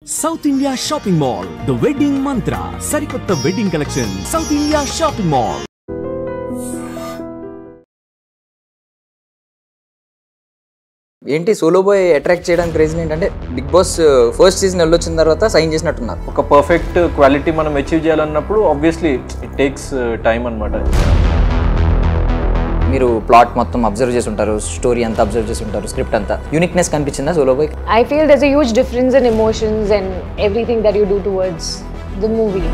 South India Shopping Mall, The Wedding Mantra, Sarikotta Wedding Collection, South India Shopping Mall. ఏంటి solo boy attract చేయడానికి reason ఏంటంటే big boss first season వెళ్ళొచ్చిన తర్వాత sign చేసినట్టున్నారు. ఒక perfect quality మనం achieve చేయాలన్నప్పుడు ఆబ్వియస్లీ ఇట్ టేక్స్ టైం అన్నమాట. మీరు ప్లాట్ మొత్తం అబ్జర్వ్ చేసి ఉంటారు, స్టోరీ అంతా అబ్జర్వ్ చేసి ఉంటారు, స్క్రిప్ట్ అంతా యూనిక్నెస్ కనిపించిందా solo boy? I feel there's a huge difference in emotions and everything that you do towards the movie.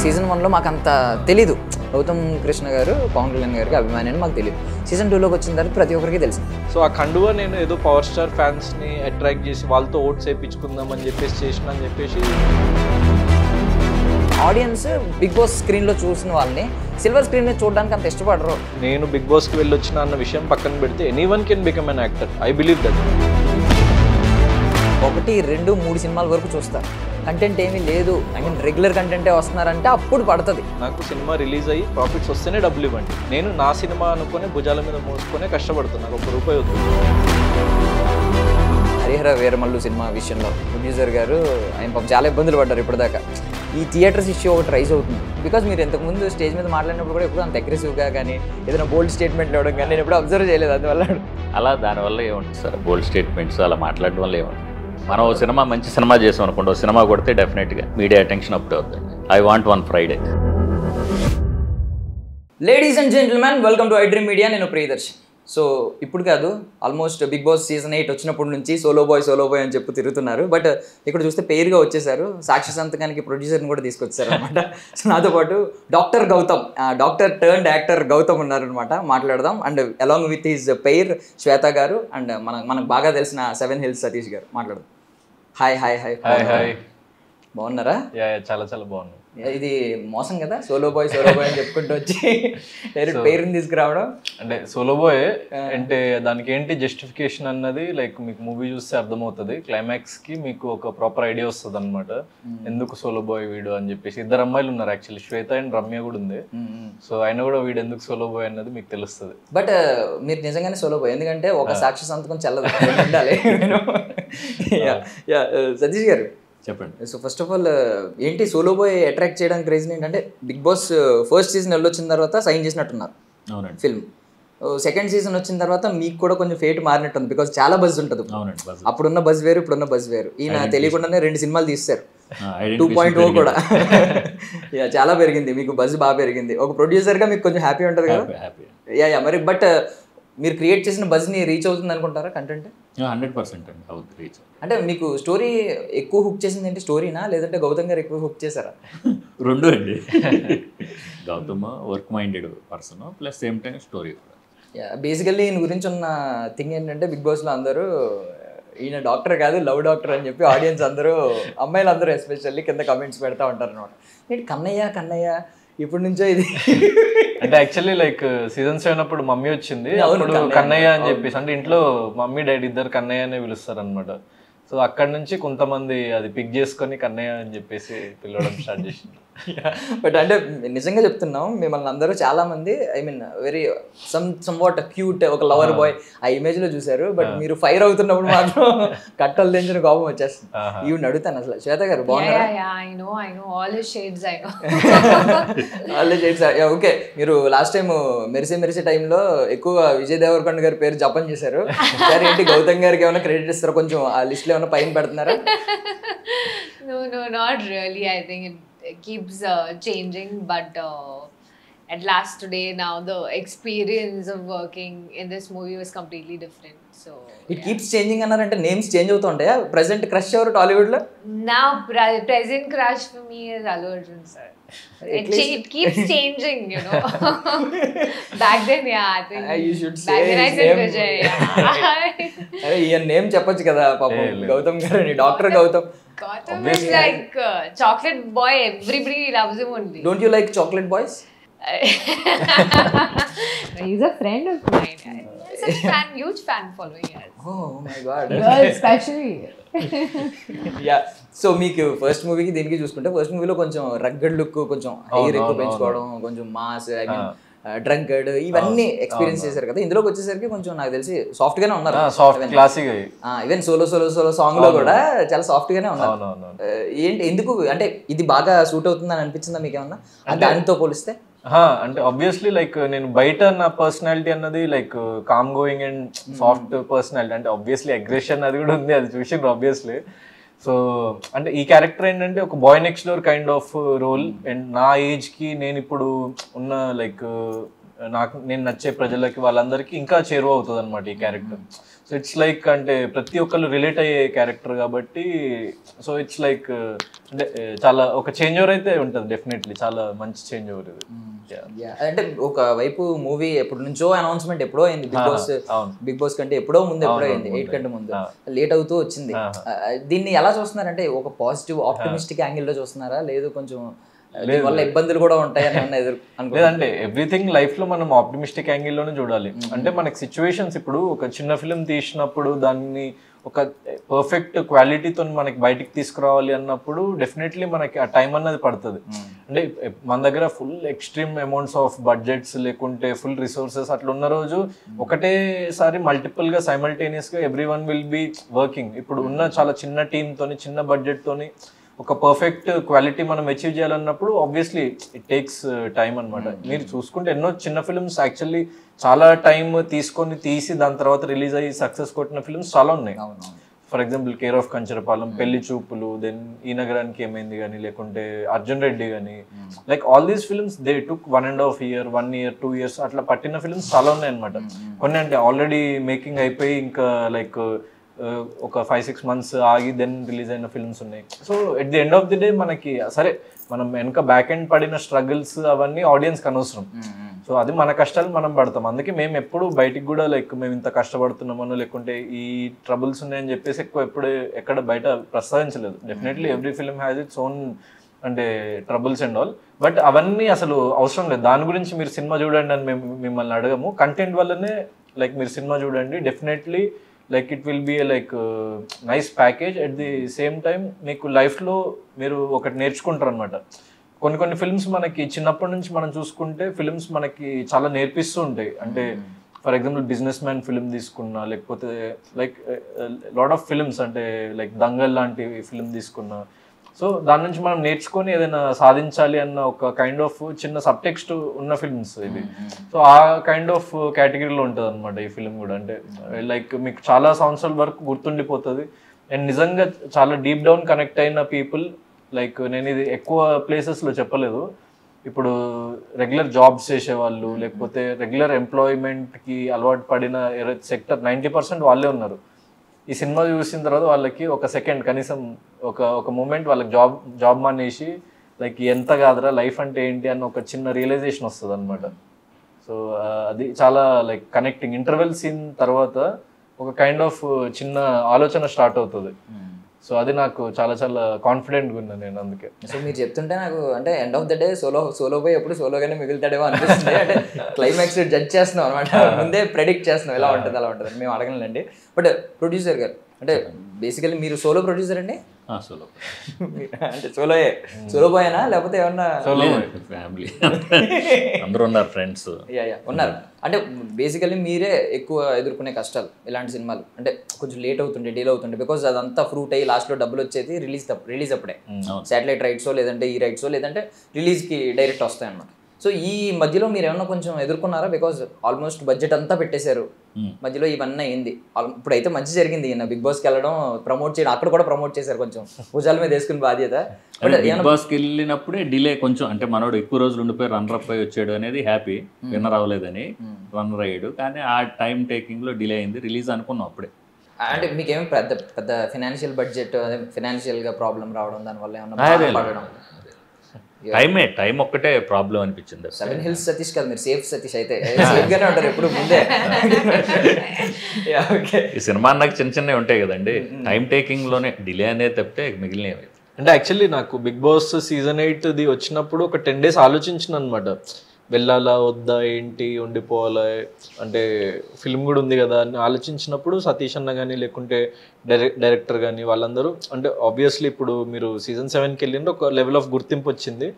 Season 1లో మాకు అంత తెలీదు, గౌతమ్ కృష్ణ గారు పవన్ కళ్యాణ్ గారికి అభిమాని అని మాకు తెలియదు. సీజన్ 2లోకి వచ్చిన తర్వాత ప్రతి ఒక్కరికి తెలుసు. సో ఆ కండువా నేను ఏదో పవర్ స్టార్ ఫ్యాన్స్ని అట్రాక్ట్ చేసి వాళ్ళతో ఓట్స్ వేయించుకుందామని చెప్పేసి చేసిన అని చెప్పేసి ఆడియన్స్ బిగ్ బాస్ స్క్రీన్లో చూసిన వాళ్ళని సిల్వర్ స్క్రీన్ మీద చూడడానికి అంత ఇష్టపడరు. నేను బిగ్ బాస్కి వెళ్ళొచ్చిన అన్న విషయం పక్కన పెడితే anyone can become an actor. I believe that. 1, 2, 3 సినిమాల వరకు చూస్తారు, కంటెంట్ ఏమీ లేదు, ఐ మీన్ రెగ్యులర్ కంటెంటే వస్తున్నారంటే అప్పుడు పడుతుంది. నాకు సినిమా రిలీజ్ అయ్యి ప్రాఫిట్స్ వస్తేనే డబ్బులు ఇవ్వండి. నేను నా సినిమా అనుకుని భుజాల మీద మోసుకునే కష్టపడుతున్నాను. ₹1 అవుతుంది. హరిహర వీరమల్లు సినిమా విషయంలో ప్రొడ్యూసర్ గారు ఆయన పాపం చాలా ఇబ్బందులు పడ్డారు ఇప్పటిదాకా. ఈ థియేటర్స్ ఇష్యూ ఒకటి రైజ్ అవుతుంది బికాజ్ మీరు ఇంతకుముందు స్టేజ్ మీద మాట్లాడినప్పుడు కూడా ఎప్పుడు అంత అగ్రెసివ్గా కానీ ఏదైనా బోల్డ్ స్టేట్మెంట్లు ఇవ్వడం కానీ నేను ఎప్పుడు అబ్జర్వ్ చేయలేదు. అందువల్ల అలా దానివల్ల ఏముంటుంది సార్, బోల్డ్ స్టేట్మెంట్స్ అలా మాట్లాడడం వల్ల ఏముంటుంది. మనం ఓ సినిమా మంచి సినిమా చేసాం అనుకోండి, ఓ సినిమా కొడితే డెఫినెట్గా మీడియా అటెన్షన్ అప్పుడే అవుతుంది. I want one Friday. Ladies and gentlemen, welcome to iDream media. నేను ప్రియదర్శన్. సో ఇప్పుడు కాదు, ఆల్మోస్ట్ బిగ్ బాస్ సీజన్ 8 వచ్చినప్పటి నుంచి సోలో బాయ్ అని చెప్పి తిరుగుతున్నారు. బట్ ఇక్కడ చూస్తే పేరుగా వచ్చేసారు, సాక్షి సంతకానికి ప్రొడ్యూసర్ని కూడా తీసుకొచ్చారు అనమాట. సో నాతో పాటు doctor Gautam, doctor turned actor Gautam ఉన్నారనమాట. మాట్లాడదాం. And along with his pair Shweta గారు అండ్ మనకు బాగా తెలిసిన 7 హిల్స్ సతీష్ గారు. మాట్లాడదాం. Hi hi hi hi. బాగున్నారా? చాలా చాలా బాగున్నాయి. ఇది మోసం కదా, సోలో బాయ్ అని చెప్పుకుంటూ వచ్చి డైరెక్ట్ పేరుని తీసుకురావడం. అంటే సోలో బాయ్ అంటే దానికి ఏంటి జస్టిఫికేషన్ అన్నది లైక్ మీకు మూవీ చూస్తే అర్థమవుతుంది. క్లైమాక్స్ కి మీకు ఒక ప్రాపర్ ఐడియా వస్తుంది అనమాట, ఎందుకు సోలో బాయ్ వీడు అని చెప్పేసి. 2 అమ్మాయిలు ఉన్నారు యాక్చువల్లీ, శ్వేత అండ్ రమ్య కూడా ఉంది. సో ఆయన కూడా వీడు ఎందుకు సోలో బాయ్ అన్నది మీకు తెలుస్తుంది. బట్ మీరు నిజంగానే సోలో బాయ్, ఎందుకంటే ఒక సాక్షి సంతకం చెల్లదు ఉండాలి. సతీష్ గారు చెప్పండి. సో ఫస్ట్ ఆఫ్ ఆల్ ఏంటి సోలో బాయ్ అట్రాక్ట్ చేయడానికి రీజన్ ఏంటంటే బిగ్ బాస్ ఫస్ట్ సీజన్ వెళ్ళొచ్చిన తర్వాత సైన్ చేసినట్టున్నారు. అవునండి. ఫిల్మ్ సెకండ్ సీజన్ వచ్చిన తర్వాత మీకు కూడా కొంచెం ఫేట్ మారినట్టుంది బికాజ్ చాలా బజ్ ఉంటుంది. అప్పుడున్న బజ్ వేరు, ఇప్పుడున్న బజ్ వేరు. ఈయన తెలియకుండానే 2 సినిమాలు తీస్తారు, 2.0 కూడా. చాలా పెరిగింది మీకు, బజ్ బాగా పెరిగింది. ఒక ప్రొడ్యూసర్గా మీకు కొంచెం హ్యాపీ ఉంటుంది కదా. యా మరి బట్ మీరు క్రియేట్ చేసిన బజ్ని రీచ్ అవుతుంది అనుకుంటారా కంటెంట్? 100% అండి అవుతుంది రీచ్. అంటే మీకు స్టోరీ ఎక్కువ హుక్ చేసింది ఏంటి, స్టోరీనా లేదంటే గౌతమ్ గారు ఎక్కువ హుక్ చేశారా? 2 అండి. Gautam work minded person plus same time story. Basically ఈయన గురించి ఉన్న థింగ్ ఏంటంటే బిగ్ బాస్లో అందరూ ఈయన డాక్టర్ కాదు లవ్ డాక్టర్ అని చెప్పి ఆడియన్స్ అందరూ, అమ్మాయిలు అందరూ ఎస్పెషల్లీ కింద కమెంట్స్ పెడతా ఉంటారు అనమాట. నేను కన్నయ్య ఇప్పటి నుంచో ఇది అంటే యాక్చువల్లీ లైక్ సీజన్ 7 అప్పుడు మమ్మీ వచ్చింది, అప్పుడు కన్నయ్య అని చెప్పేసి, అంటే ఇంట్లో మమ్మీ డాడీ ఇద్దరు కన్నయ్య అనే పిలుస్తారు అనమాట. సో అక్కడ నుంచి కొంతమంది అది పిక్ చేసుకొని కన్నయ్య అని చెప్పేసి పిలవడం స్టార్ట్ చేసింది. బట్ అంటే నిజంగా చెప్తున్నాం, మిమ్మల్ని అందరూ చాలా మంది I mean very some what cute, ఒక లవర్ బాయ్ ఆ ఇమేజ్ లో చూసారు. బట్ మీరు ఫైర్ అవుతున్నప్పుడు మాత్రం కట్టలు తెంచిన కోపం వచ్చేస్తుంది. ఇవి అడుగుతాను అసలు, శ్వేత గారు బాగున్నారా? ఓకే, మీరు లాస్ట్ టైం మెరిసే టైంలో ఎక్కువ విజయ్ దేవరకొండ గారి పేరు జపం చేశారు. సరే ఏంటి గౌతమ్ గారికి ఏమైనా క్రెడిట్ ఇస్తారా? కొంచెం ఆ లిస్ట్ లో ఏమైనా పైన పెడుతున్నారా? No, not really. I think it keeps changing, but at last today now the experience of working in this movie was completely different. So it keeps changing అన్నారంటే నేమ్స్ చేంజ్ అవుతూ ఉంటాయా? ప్రెసెంట్ క్రష్ ఎవరు టాలీవుడ్ లో? Now present crush for me is Allu Arjun sir. It keeps changing, you know. Back then, yeah, I think you should say back then I said Vijay. అరే ఈయన name చెప్పొచ్చు కదా పాపం. Gautam garu, doctor Gautam. Gautam is like chocolate boy. Everybody loves him only. Don't you like chocolate boys? He's a friend of mine. Such fan, huge fan following us. Oh my god. Girls especially. Yeah. So మీకు first మూవీకి దీనికి చూసుకుంటే, first మూవీలో కొంచెం rugged look, కొంచెం hair ఎక్కువ పెంచుకోవడం, కొంచెం మాస్, ఐ మీన్ డ్రంకర్డ్ ఇవన్నీ ఎక్స్పీరియన్స్ చేశారు కదా, ఇందులోకి వచ్చేసరికి కొంచెం నాకు తెలిసి సాఫ్ట్ గానే ఉన్నారు. Soft classic even solo song లో కూడా చాలా సాఫ్ట్ గానే ఉన్నారు. ఏంటి ఎందుకు అంటే ఇది బాగా సూట్ అవుతుందని అనిపించిందా మీకు ఏమన్నా దానితో పోలిస్తే? అంటే ఆబ్వియస్లీ లైక్ నేను బయట నా పర్సనాలిటీ అన్నది like calm going and soft personality, అంటే ఆబ్వియస్లీ అగ్రెషన్ అది కూడా ఉంది, అది చూసిండ్రు ఆబ్వియస్లీ. సో అంటే ఈ క్యారెక్టర్ ఏంటంటే ఒక boy next door kind of role, and నా ఏజ్కి నేను ఇప్పుడు ఉన్న లైక్ నేను నచ్చే ప్రజలకి వాళ్ళందరికీ ఇంకా చేరువ అవుతుంది అనమాట ఈ క్యారెక్టర్. సో ఇట్స్ లైక్ అంటే ప్రతి ఒక్కళ్ళు రిలేట్ అయ్యే క్యారెక్టర్ కాబట్టి, సో ఇట్స్ లైక్ అంటే చాలా ఒక చేంజ్ ఓవర్ అయితే ఉంటుంది డెఫినెట్లీ, చాలా మంచి చేంజ్ ఓవర్ ఇది. అంటే ఒక వైపు మూవీ ఎప్పటి నుంచో అనౌన్స్మెంట్ ఎప్పుడో అయింది, బిగ్ బాస్ కంటే ఎప్పుడో అయింది, 8 కంటే ముందు లేట్ అవుతూ వచ్చింది. దీన్ని ఎలా చూస్తున్నారంటే ఒక పాజిటివ్ ఆప్టిమిస్టిక్ యాంగిల్లో చూస్తున్నారా, లేదు కొంచెం వల్ల ఇబ్బందులు కూడా ఉంటాయని లేదంటే ఎవ్రీథింగ్ లైఫ్ లో మనం ఆప్టిమిస్టిక్ యాంగిల్లోనే చూడాలి. అంటే మనకి సిచ్యువేషన్స్ ఇప్పుడు ఒక చిన్న ఫిలిం తీసినప్పుడు దాన్ని ఒక పర్ఫెక్ట్ క్వాలిటీతో మనకి బయటికి తీసుకురావాలి అన్నప్పుడు డెఫినెట్లీ మనకి ఆ టైం అన్నది పడుతుంది. అంటే మన దగ్గర full extreme amounts of budgets లేకుంటే ఫుల్ రిసోర్సెస్ అట్లా ఉన్న రోజు ఒకటేసారి మల్టిపుల్ గా సైమల్టేనియస్ గా every one will be working. ఇప్పుడు ఉన్న చాలా చిన్న టీమ్ తోని చిన్న బడ్జెట్ తోని ఒక పర్ఫెక్ట్ క్వాలిటీ మనం అచీవ్ చేయాలన్నప్పుడు ఆబ్వియస్లీ ఇట్ టేక్స్ టైం అనమాట. మీరు చూసుకుంటే ఎన్నో చిన్న ఫిల్మ్స్ యాక్చువల్లీ చాలా టైం తీసుకొని తీసి దాని తర్వాత రిలీజ్ అయ్యి సక్సెస్ కొట్టిన ఫిల్మ్స్ చాలా ఉన్నాయి. For example care of Kancharapalem, పెళ్లి చూపులు, దెన్ ఈ నగరానికి ఏమైంది కానీ, లేకుంటే అర్జున్ రెడ్డి కానీ, like all these films they took 1.5 year 1 year 2 years అట్లా పట్టిన ఫిల్మ్స్ చాలా ఉన్నాయి అనమాట. కొన్ని అంటే ఆల్రెడీ మేకింగ్ అయిపోయి ఇంకా లైక్ ఒక 5-6 months ఆగి దెన్ రిలీజ్ అయిన ఫిల్మ్స్ ఉన్నాయి. So at the end of the day మనకి సరే మనం వెనక బ్యాక్ ఎండ్ పడిన స్ట్రగుల్స్ అవన్నీ ఆడియన్స్కి అనవసరం. సో అది మన కష్టాలు మనం పడతాం. అందుకే మేము ఎప్పుడు బయటికి కూడా లైక్ మేము ఇంత కష్టపడుతున్నామనో లేకుంటే ఈ ట్రబుల్స్ ఉన్నాయని చెప్పేసి ఎప్పుడు ఎక్కడ బయట ప్రస్తావించలేదు. Definitely every film has its own అంటే ట్రబుల్స్ అండ్ ఆల్, బట్ అవన్నీ అసలు అవసరం లేదు. దాని గురించి మీరు సినిమా చూడండి అని మేము మిమ్మల్ని అడగము. కంటెంట్ వల్లనే లైక్ మీరు సినిమా చూడండి, definitely like it will be like nice package. At the same time మీకు లైఫ్లో మీరు ఒకటి నేర్చుకుంటారు అనమాట. కొన్ని ఫిల్మ్స్ మనకి చిన్నప్పటి నుంచి మనం చూసుకుంటే ఫిల్మ్స్ మనకి చాలా నేర్పిస్తూ ఉంటాయి. అంటే for example business man film తీసుకున్నా, లేకపోతే లైక్ లాట్ ఆఫ్ ఫిల్మ్స్ అంటే లైక్ దంగల్ లాంటి ఫిల్మ్ తీసుకున్నా, సో దాని నుంచి మనం నేర్చుకొని ఏదైనా సాధించాలి అన్న ఒక కైండ్ ఆఫ్ చిన్న సబ్టెక్స్ట్ ఉన్న ఫిల్మ్స్ ఇవి. సో ఆ కైండ్ ఆఫ్ కేటగిరీలో ఉంటుంది అనమాట ఈ ఫిల్మ్ కూడా. అంటే లైక్ మీకు చాలా సంవత్సరాల వరకు గుర్తుండిపోతుంది. అండ్ నిజంగా చాలా డీప్ డౌన్ కనెక్ట్ అయిన పీపుల్, లైక్ నేను ఇది ఎక్కువ ప్లేసెస్లో చెప్పలేదు, ఇప్పుడు రెగ్యులర్ జాబ్స్ చేసేవాళ్ళు లేకపోతే రెగ్యులర్ ఎంప్లాయ్మెంట్కి అలవాటు పడిన సెక్టర్ 90% వాళ్ళే ఉన్నారు. ఈ సినిమా చూసిన తర్వాత వాళ్ళకి ఒక సెకండ్ కనీసం ఒక మూమెంట్ వాళ్ళకి జాబ్ మానేసి లైక్ ఎంత కాదురా లైఫ్ అంటే ఏంటి అన్న ఒక చిన్న రియలైజేషన్ వస్తుంది అనమాట. సో అది చాలా లైక్ కనెక్టింగ్. ఇంటర్వెల్ సీన్ తర్వాత ఒక కైండ్ ఆఫ్ చిన్న ఆలోచన స్టార్ట్ అవుతుంది. సో అది నాకు చాలా చాలా కాన్ఫిడెంట్గా ఉన్నా నేను అందుకే. సో మీరు చెప్తుంటే నాకు అంటే end of the day solo పోయి ఎప్పుడు సోలోగానే మిగులుతాడేమో అనిపిస్తుంది. అంటే క్లైమాక్స్ జడ్జ్ చేస్తున్నాం అనమాట, ముందే ప్రెడిక్ట్ చేస్తున్నాం ఎలా ఉంటుంది అలా ఉంటుంది మేము అడగలండి. బట్ ప్రొడ్యూసర్ గారు అంటే బేసికలీ మీరు సోలో ప్రొడ్యూసర్ అండి? సోలో అంటే సోలో బాయేనా లేకపోతే ఏమన్నా ఫ్యామిలీ అందరూ ఉన్నారు, ఫ్రెండ్స్ ఉన్నారు? అంటే బేసికలీ మీరే ఎక్కువ ఎదుర్కొనే కష్టాలు ఇలాంటి సినిమాలు అంటే కొంచెం లేట్ అవుతుండే, డీల్ అవుతుండే, బికాజ్ అదంతా ఫ్రూట్ అయ్యి లాస్ట్లో డబ్బులు వచ్చేది రిలీజ్ అప్పుడే, శాటిలైట్ రైట్సో లేదంటే ఈ రైట్సో లేదంటే రిలీజ్కి డైరెక్ట్ వస్తాయి అన్నమాట. సో ఈ మధ్యలో మీరు ఏమన్నా కొంచెం ఎదుర్కొన్నారా? బికాజ్ ఆల్మోస్ట్ బడ్జెట్ అంతా పెట్టేశారు, మధ్యలో ఇవన్నీ అయింది. ఇప్పుడైతే మంచి జరిగింది, ఈయన బిగ్ బాస్కి వెళ్ళడం, ప్రమోట్ చేయడం, అక్కడ కూడా ప్రమోట్ చేశారు, కొంచెం భుజాల మీద వేసుకుని బాధ్యత. బిగ్ బాస్కి వెళ్ళినప్పుడే డిలే కొంచెం, అంటే మనోడు ఎక్కువ రోజులు ఉండిపోయి రన్నర్ అప్ అయి వచ్చాడు అనేది హ్యాపీ, విన్నర్ అవ్వలేదని రన్నర్ అయ్యాడు, కానీ ఆ టైం టేకింగ్లో డిలే అయింది, రిలీజ్ అనుకున్నాం అప్పుడే. అంటే మీకేమో పెద్ద ఫైనాన్షియల్ బడ్జెట్ అదే ఫైనాన్షియల్గా ప్రాబ్లం రావడం దానివల్ల ఏమన్నా పడడం? టైం ఒక్కటే ప్రాబ్లం అనిపించింది. 7 Hills సతీష్ కాదు, మీరు సేఫ్ సతీష్ అయితే సేఫ్గానే ఉంటారు ఎప్పుడు ముందే. ఈ సినిమా నాకు చిన్నవి ఉంటాయి కదండి, టైం టేకింగ్ లోనే డిలే అనేది తప్పితే మిగిలినవి. అంటే యాక్చువల్లీ నాకు బిగ్ బాస్ సీజన్ 8 వచ్చినప్పుడు ఒక 10 days ఆలోచించిన అనమాట. వెళ్ళాలా వద్దా ఏంటి ఉండిపోవాలా అంటే ఫిల్మ్ కూడా ఉంది కదా అని ఆలోచించినప్పుడు సతీష్ అన్న కానీ లేకుంటే డైరెక్టర్ కానీ వాళ్ళందరూ అంటే ఆబ్వియస్లీ ఇప్పుడు మీరు సీజన్ 7కి వెళ్ళిండ్రు ఒక లెవెల్ ఆఫ్ గుర్తింపు వచ్చింది.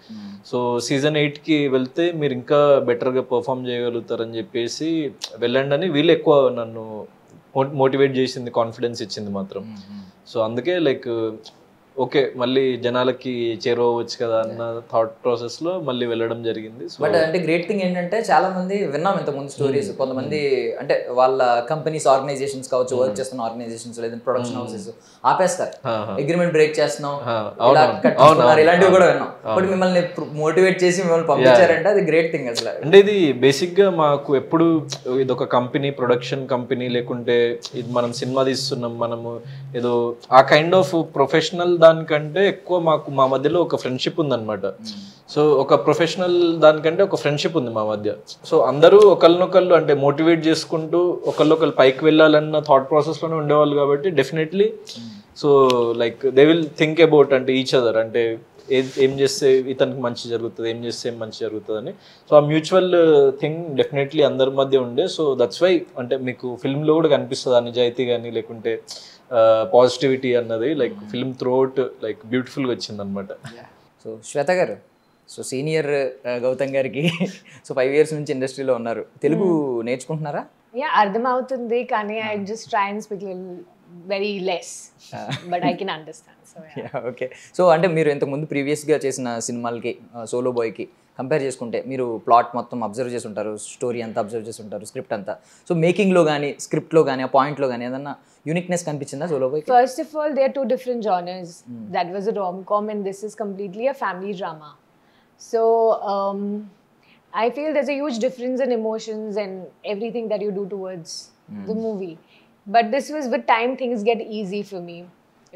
సో సీజన్ 8కి వెళ్తే మీరు ఇంకా బెటర్గా పర్ఫామ్ చేయగలుగుతారని చెప్పేసి వెళ్ళండి అని వీళ్ళు ఎక్కువ నన్ను మోటివేట్ చేసింది, కాన్ఫిడెన్స్ ఇచ్చింది మాత్రం. సో అందుకే లైక్ ఓకే మళ్ళీ జనాలకి చేరువవచ్చు కదా అన్న థాట్ ప్రాసెస్ లో మళ్ళీ వెళ్ళడం జరిగింది. బట్ అంటే గ్రేట్ థింగ్ ఏంటంటే చాలా మంది విన్నాం ఇంతకుముందు స్టోరీస్, కొంతమంది అంటే వాళ్ళ కంపెనీస్ ఆర్గనైజేషన్స్ కావచ్చు, వర్క్ చేస్తున్న ఆర్గనైజేషన్స్ లేదా ప్రొడక్షన్ హౌసెస్ ఆపేస్తారు, అగ్రిమెంట్ బ్రేక్ చేస్తున్నాం ఇలాంటివి కూడా విన్నాం. బట్ మిమ్మల్ని మోటివేట్ చేసి మిమ్మల్ని పంపించారంటే అది గ్రేట్ థింగ్ అసలు. అంటే ఇది బేసిక్ గా మాకు ఎప్పుడు ఇది ఒక కంపెనీ, ప్రొడక్షన్ కంపెనీ లేకుంటే ఇది మనం సినిమా తీస్తున్నాం మనము ఏదో ఆ కైండ్ ఆఫ్ ప్రొఫెషనల్ దానికంటే ఎక్కువ మాకు మా మధ్యలో ఒక ఫ్రెండ్షిప్ ఉందన్నమాట. సో ఒక ప్రొఫెషనల్ దానికంటే ఒక ఫ్రెండ్షిప్ ఉంది మా మధ్య. సో అందరూ ఒకరినొకళ్ళు అంటే మోటివేట్ చేసుకుంటూ ఒకళ్ళొకళ్ళు పైకి వెళ్ళాలన్న థాట్ ప్రాసెస్లోనే ఉండేవాళ్ళు కాబట్టి definitely so like they will think about అంటే ఈచ్ అదర్ అంటే ఏం చేస్తే ఇతనికి మంచి జరుగుతుంది, ఏం చేస్తే ఏం మంచి జరుగుతుంది అని. సో ఆ మ్యూచువల్ థింగ్ డెఫినెట్లీ అందరి మధ్య ఉండే. సో దట్స్ వై అంటే మీకు ఫిల్మ్లో కూడా కనిపిస్తుంది ఆ నిజాయితీ కానీ లేకుంటే పాజిటివిటీ అన్నది లైక్ ఫిల్మ్ త్రూఅవుట్ లైక్ బ్యూటిఫుల్గా వచ్చింది అనమాట. సో శ్వేత గారు, సో సీనియర్ గౌతమ్ గారికి సో 5 years నుంచి ఇండస్ట్రీలో ఉన్నారు, తెలుగు నేర్చుకుంటున్నారా? యా అర్థం అవుతుంది కానీ I just try and speak very less but I can understand. Okay. So అంటే మీరు ఇంతకుముందు ప్రీవియస్గా చేసిన సినిమాలకి సోలో బాయ్కి కంపేర్ చేసుకుంటే మీరు ప్లాట్ మొత్తం అబ్జర్వ్ చేసి ఉంటారు, స్టోరీ అంతా అబ్జర్వ్ చేసి ఉంటారు, స్క్రిప్ట్ అంతా. సో మేకింగ్లో కానీ స్క్రిప్ట్లో కానీ ఆ పాయింట్లో కానీ ఏదన్నా యూనిక్నెస్ కనిపించిందా సోలో బాయ్కి? First of all, there are 2 different genres. That was a rom-com and this is completely a family drama. So I feel there's a huge difference in emotions and everything that you do towards the movie. But this was with time things get easy for me.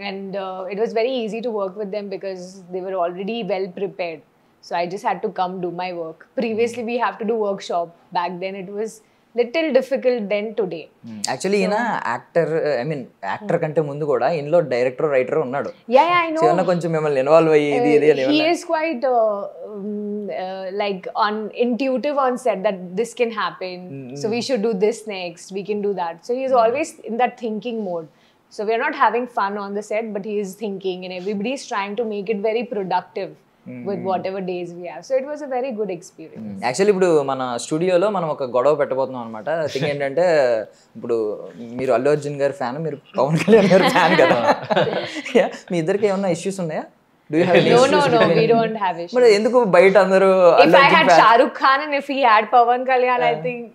And it was very easy to work with them because they were already well prepared. So I just had to come do my work. Previously we have to do workshop. Back then it was little difficult than today. Actually ఈయన actor కంటే ముందు కూడా ఇందులో director writer ఉన్నాడు. Yeah, I know. ఏమన్నా కొంచెం మిమ్మల్ని involve అయ్యి ఇది అని he is quite like on intuitive on set that this can happen, so we should do this next, we can do that. So he is always in that thinking mode. So we are not having fun on the set, but he is thinking and everybody is trying to make it very productive with whatever days we have. So it was a very good experience. Actually ఇప్పుడు మన స్టూడియోలో మనం ఒక గొడవ పెట్టబోతున్నాం అనమాట. Thing ఏంటంటే ఇప్పుడు మీరు అల్లు అర్జున్ గారి ఫ్యాన్, మీరు పవన్ కళ్యాణ్ గారి ఫ్యాన్ కదా. మీ ఇద్దరికి ఏమన్నా ఇష్యూస్ ఉన్నాయా? No, we don't have issues. మరి ఎందుకు బయట అందరూ If I had Shah Rukh Khan and if he had Pawan Kalyan, I think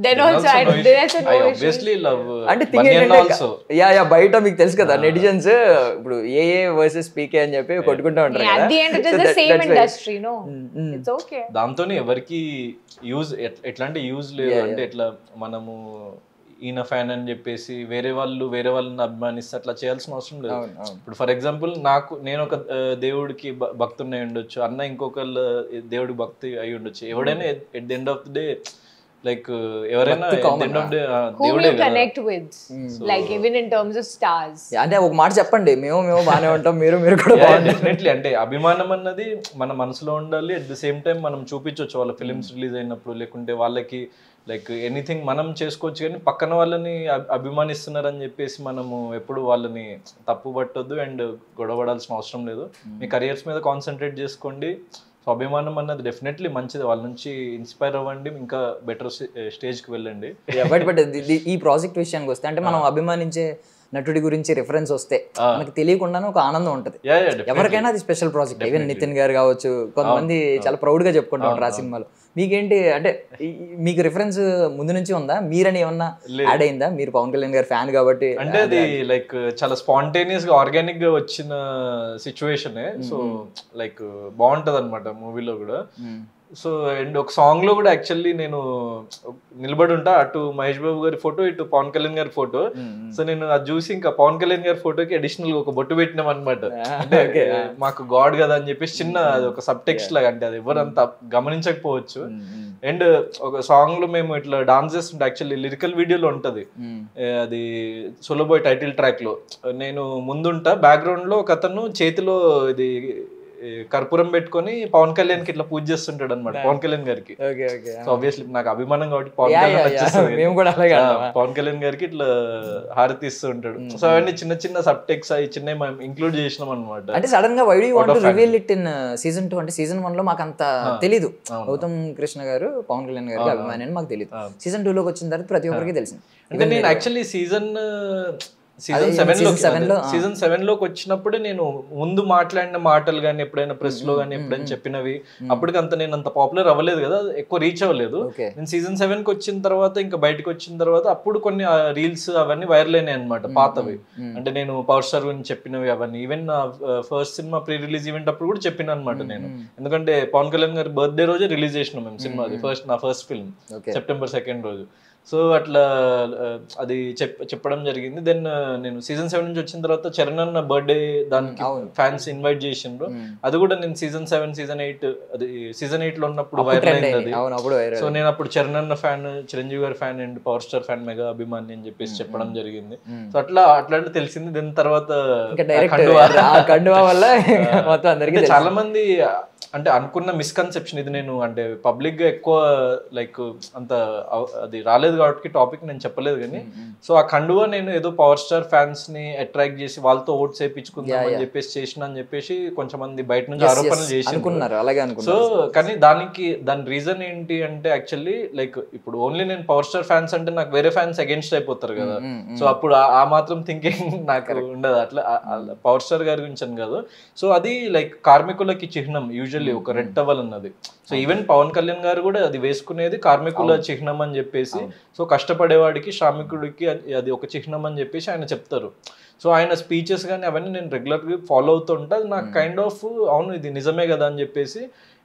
then also I obviously love అంటే థింగ్ ఏంటంటే యా బయట మీకు తెలుసు కదా నెటిజన్స్ ఇప్పుడు ఏఏ వర్సెస్ పీకే అని చెప్పి కొట్టుకుంటూ ఉంటారు కదా. At the end it is the same industry, no? It's okay. దాంతోనే ఎవరికి యూజ్ ఎట్లాంటి యూజ్ లేదు. అంటే ఎట్లా మనము ఈయన ఫ్యాన్ అని చెప్పేసి వేరే వాళ్ళని అభిమానిస్తే అట్లా చేయాల్సిన అవసరం లేదు. ఇప్పుడు ఫర్ ఎగ్జాంపుల్ నేను ఒక దేవుడికి భక్తున్నై ఉండొచ్చు, అన్న ఇంకొకళ్ళు దేవుడి భక్తి అయి ఉండొచ్చు. ఎవడైనా at the end of the day like ఎవరైనా దేవుడే connect with like even in terms of stars. అంటే ఒక మాట చెప్పండి, మేము బాగానే ఉంటాం, మీరు కూడా డెఫినెట్లీ అంటే అభిమానం అన్నది మన మనసులో ఉండాలి. అట్ ది సేమ్ టైం మనం చూపించవచ్చు వాళ్ళ ఫిలిమ్స్ రిలీజ్ అయినప్పుడు, లేకుంటే వాళ్ళకి లైక్ ఎనీథింగ్ మనం చేసుకోవచ్చు. కానీ పక్కన వాళ్ళని అభిమానిస్తున్నారని చెప్పేసి మనము ఎప్పుడు వాళ్ళని తప్పు పట్టొద్దు అండ్ గొడవడాల్సిన అవసరం లేదు. మీ కెరియర్స్ మీద కాన్సన్ట్రేట్ చేసుకోండి. సో అభిమానం అన్నది డెఫినెట్లీ మంచిది, వాళ్ళ నుంచి ఇన్స్పైర్ అవ్వండి, ఇంకా బెటర్ స్టేజ్కి వెళ్ళండి. బట్ ఈ ప్రాజెక్ట్ విషయానికి వస్తే అంటే మనం అభిమానించే నటుడి గురించి రిఫరెన్స్ వస్తే మనకి తెలియకుండానే ఒక ఆనందం ఉంటుంది ఎవరికైనా. అది స్పెషల్ ప్రాజెక్ట్. ఈవెన్ నితిన్ గారు కావచ్చు, కొంతమంది చాలా ప్రౌడ్ గా చెప్పుకుంటూ ఉంటారు ఆ సినిమాలో. మీకేంటి అంటే మీకు రిఫరెన్స్ ముందు నుంచి ఉందా? మీరని ఏమన్నా యాడ్ అయిందా? మీరు పవన్ కళ్యాణ్ గారు ఫ్యాన్ కాబట్టి అంటే అది లైక్ చాలా స్పాంటేనియస్ గా ఆర్గానిక్ గా వచ్చిన సిచ్యువేషన్. సో లైక్ బాగుంటది అనమాట మూవీలో కూడా. సో అండ్ ఒక సాంగ్ లో కూడా యాక్చువల్లీ నేను నిలబడి ఉంటా, అటు మహేష్ బాబు గారి ఫోటో, ఇటు పవన్ కళ్యాణ్ గారి ఫోటో. సో నేను అది చూసి ఇంకా పవన్ కళ్యాణ్ గారి ఫోటోకి అడిషనల్ గా ఒక బొట్టు పెట్టినాం అనమాట. అంటే మాకు గాడ్ కదా అని చెప్పేసి చిన్న అది ఒక సబ్ టెక్స్ట్ లాగా, అంటే అది ఎవరంతా గమనించకపోవచ్చు. అండ్ ఒక సాంగ్ లో మేము ఇట్లా డాన్స్ చేస్తుంటే యాక్చువల్లీ లిరికల్ వీడియోలో ఉంటది అది సోలో బాయ్ టైటిల్ ట్రాక్ లో. నేను ముందుంటా, బ్యాక్గ్రౌండ్ లో ఒక అతను చేతిలో ఇది కర్పూరం పెట్టుకొని పవన్ కళ్యాణ్ కి ఇట్లా పూజ చేస్తుంటాడు అనమాట, పవన్ కళ్యాణ్ గారికి. సో ఆబ్వియస్లీ నాకు అభిమానం కాబట్టి పవన్ కళ్యాణ్ వచ్చేస్తుంది, పవన్ కళ్యాణ్ గారికి ఇట్లా హారతి ఇస్తూ ఉంటాడు. సో అవన్నీ చిన్న చిన్న సబ్ టెక్స్ అవి చిన్న మనం ఇంక్లూడ్ చేసినాం అనమాట. అంటే సడన్ గా why do you want to reveal it in season 2? అంటే సీజన్ 1 లో మాకు అంత తెలీదు, గౌతమ్ కృష్ణ గారు పవన్ కళ్యాణ్ గారికి అభిమాని అని మాకు తెలియదు. సీజన్ 2 లోకి వచ్చిన తర్వాత ప్రతి ఒక్కరికి తెలిసింది. అంటే నేను యాక్చువల్లీ సీజన్ 7 లోకి వచ్చినప్పుడు నేను ముందు మాట్లాడిన మాటలు కానీ ఎప్పుడైనా ప్రెస్ లో కానీ ఎప్పుడైనా చెప్పినవి అప్పటికంత నేను అంత పాపులర్ అవ్వలేదు కదా, ఎక్కువ రీచ్ అవ్వలేదు. నేను సీజన్ 7 కి వచ్చిన తర్వాత ఇంకా బయటకు వచ్చిన తర్వాత అప్పుడు కొన్ని రీల్స్ అవన్నీ వైరల్ అయినాయి అనమాట, పాతవి. అంటే నేను పవర్ స్టార్ గురించి చెప్పినవి అవన్నీ even first cinema pre release event అప్పుడు కూడా చెప్పిన అనమాట నేను. ఎందుకంటే పవన్ కళ్యాణ్ గారి బర్త్డే రోజే రిలీజ్ చేసినాం మేము సినిమా, అది నా ఫస్ట్ ఫిల్మ్ సెప్టెంబర్ 2 రోజు. సో అట్లా అది చెప్పడం జరిగింది. దెన్ నేను సీజన్ 7 నుంచి వచ్చిన తర్వాత చరణ్ అన్న బర్త్డే దానికి ఫ్యాన్స్ ఇన్వైట్ చేసిండ్రు, అది కూడా నేను సీజన్ 7 సీజన్ 8 అది సీజన్ 8 లో ఉన్నప్పుడు వైరల్ అయింది అది. సో నేను అప్పుడు చరణ్ అన్న ఫ్యాన్, చిరంజీవి గారి fan and power star fan, mega అభిమాని అని చెప్పేసి చెప్పడం జరిగింది. సో అట్లా తెలిసింది. దాని తర్వాత చాలా మంది అంటే అనుకున్న మిస్కన్సెప్షన్ ఇది, నేను అంటే పబ్లిక్ గా ఎక్కువ లైక్ అంత అది రాలేదు కాబట్టి టాపిక్ నేను చెప్పలేదు కానీ, సో ఆ కండువా నేను ఏదో పవర్ స్టార్ ఫ్యాన్స్ ని అట్రాక్ట్ చేసి వాళ్ళతో ఓట్స్ వేయించుకుందాం అని చెప్పేసి చేసిన అని చెప్పేసి కొంచెం మంది బయట నుంచి ఆరోపణలు చేసి. సో కానీ దాని రీజన్ ఏంటి అంటే యాక్చువల్లీ లైక్ ఇప్పుడు ఓన్లీ నేను పవర్ స్టార్ ఫ్యాన్స్ అంటే నాకు వేరే ఫ్యాన్స్ అగేన్స్ట్ అయిపోతారు కదా, సో అప్పుడు ఆ మాత్రం థింకింగ్ నాకు ఉండదు. అట్లా పవర్ స్టార్ గారి గురించి అని కాదు. సో అది లైక్ కార్మికులకి చిహ్నం యూజువల్లీ ఒక రెడ్ టవల్ అన్నది. సో ఈవెన్ పవన్ కళ్యాణ్ గారు కూడా అది వేసుకునేది కార్మికుల చిహ్నం అని చెప్పేసి, సో కష్టపడేవాడికి శ్రామికుడికి అది ఒక చిహ్నం అని చెప్పేసి ఆయన చెప్తారు. సో ఆయన స్పీచెస్ కానీ అవన్నీ నేను రెగ్యులర్గా ఫాలో అవుతుంటా, అది నాకు కైండ్ ఆఫ్ అవును ఇది నిజమే కదా అని చెప్పేసి.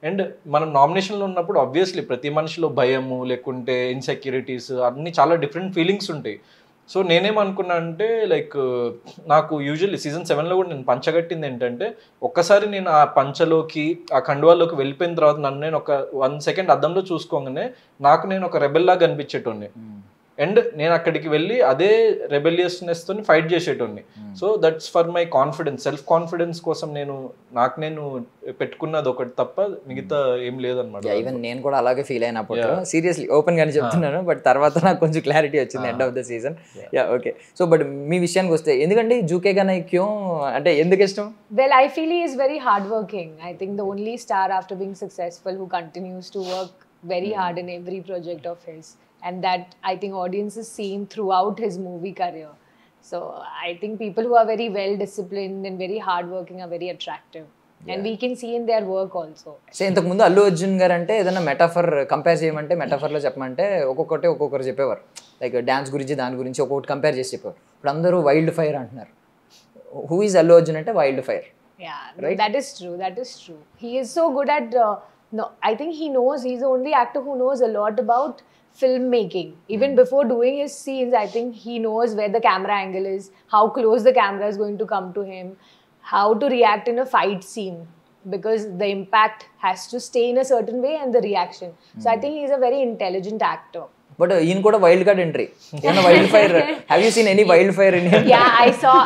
అండ్ మనం నామినేషన్లో ఉన్నప్పుడు ఆబ్వియస్లీ ప్రతి మనిషిలో భయము లేకుంటే ఇన్సెక్యూరిటీస్ అన్ని చాలా డిఫరెంట్ ఫీలింగ్స్ ఉంటాయి. సో నేనేమనుకున్నా అంటే లైక్ నాకు యూజువల్లీ సీజన్ 7లో కూడా నేను పంచగట్టింది ఏంటంటే, ఒక్కసారి నేను ఆ పంచలోకి ఆ కండువాలోకి వెళ్ళిపోయిన తర్వాత నన్ను నేను ఒక 1 సెకండ్ అద్దంలో చూసుకోగానే నాకు నేను ఒక రెబెల్ లాగా కనిపించేటోని. అండ్ నేను అక్కడికి వెళ్ళి అదే రెబెలియస్నెస్ తోని ఫైట్ చేసేటోని. So that's for my confidence, self confidence కోసం నేను పెట్టుకున్నది ఒకటి తప్ప మిగతా ఏం లేదనమాట. ఈవెన్ నేను కూడా అలాగే ఫీల్ అయినప్పుడు సీరియస్లీ ఓపెన్ గానే చెప్తున్నాను, బట్ తర్వాత నాకు కొంచెం క్లారిటీ వచ్చింది end of the season. Okay. So but మీ విషయానికి వస్తే ఎందుకంటే జూకే గానే క్యూ అంటే ఎందుకు ఇష్టం? Well, I feel he is very hardworking. I think the only star after being successful who continues to work very hard in every project of his. And that I think audiences seen throughout his movie career. So I think people who are very well disciplined and very hardworking are very attractive. And we can see in their work also. So ఇంతకు ముందు అల్లు అర్జున్ గారు అంటే ఏదైనా metaphor compare చేయమంటే మెటాఫర్లో చెప్పమంటే ఒక్కొక్కరు చెప్పేవారు, like dance గురించి దాని గురించి ఒక్కొక్కటి కంపేర్ చేసి చెప్పేవారు. ఇప్పుడు అందరూ వైల్డ్ ఫైర్ అంటున్నారు. హూ ఈజ్ అల్లు అర్జున్ అంటే wild fire. Yeah, right? That is true. That is true. He is so good at no, I think he knows, he's the only actor who knows a lot about filmmaking. Even before doing his scenes, I think he knows where the camera angle is, how close the camera is going to come to him, how to react in a fight scene, because the impact has to stay in a certain way and the reaction. So I think he's a very intelligent actor. But ఈయన కూడా wild card entry. Wild fire, have you seen any wild fire in him? Yeah,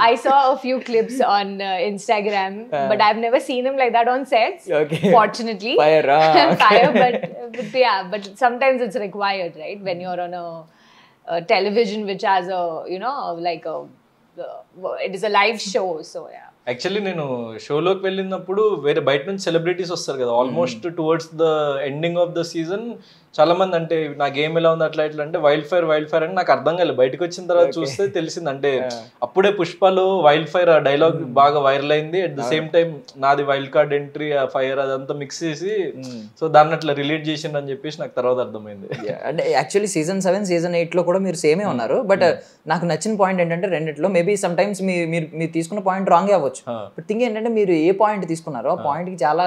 I saw a few clips on Instagram, but I've never seen him like that on sets. Okay. Fortunately, Fire, fire, but sometimes it's required, right? When you're on a television which has a it is a live show, so yeah. Actually నేను షోలోకి వెళ్ళినప్పుడు వేరే బయట నుంచి celebrities వస్తారు కదా, almost towards the ending of the season చాలా మంది అంటే నా గేమ్ ఎలా ఉంది అట్లా ఇట్లా అంటే వైల్డ్ ఫైర్ అని నాకు అర్థం కాలేదు. బయటకు వచ్చిన తర్వాత చూస్తే తెలిసింది అంటే అప్పుడే పుష్పలో వైల్డ్ ఫైర్ ఆ డైలాగ్ బాగా వైరల్ అయింది. అట్ ద సేమ్ టైం నాది వైల్డ్ కార్డ్ ఎంట్రీ, ఆ ఫైర్ అదంతా మిక్స్ చేసి సో దాన్ని అట్లా రిలేట్ చేసిండు అని చెప్పేసి నాకు తర్వాత అర్థమైంది. అంటే యాక్చువల్లీ సీజన్ 7 సీజన్ 8లో కూడా మీరు సేమే ఉన్నారు. బట్ నాకు నచ్చిన పాయింట్ ఏంటంటే రెండిట్లో మేబీ సమ్ టైమ్స్ మీరు తీసుకున్న పాయింట్ రాంగ్ అవ్వచ్చు. బట్ థింగ్ ఏంటంటే మీరు ఏ పాయింట్ తీసుకున్నారో ఆ పాయింట్ కి చాలా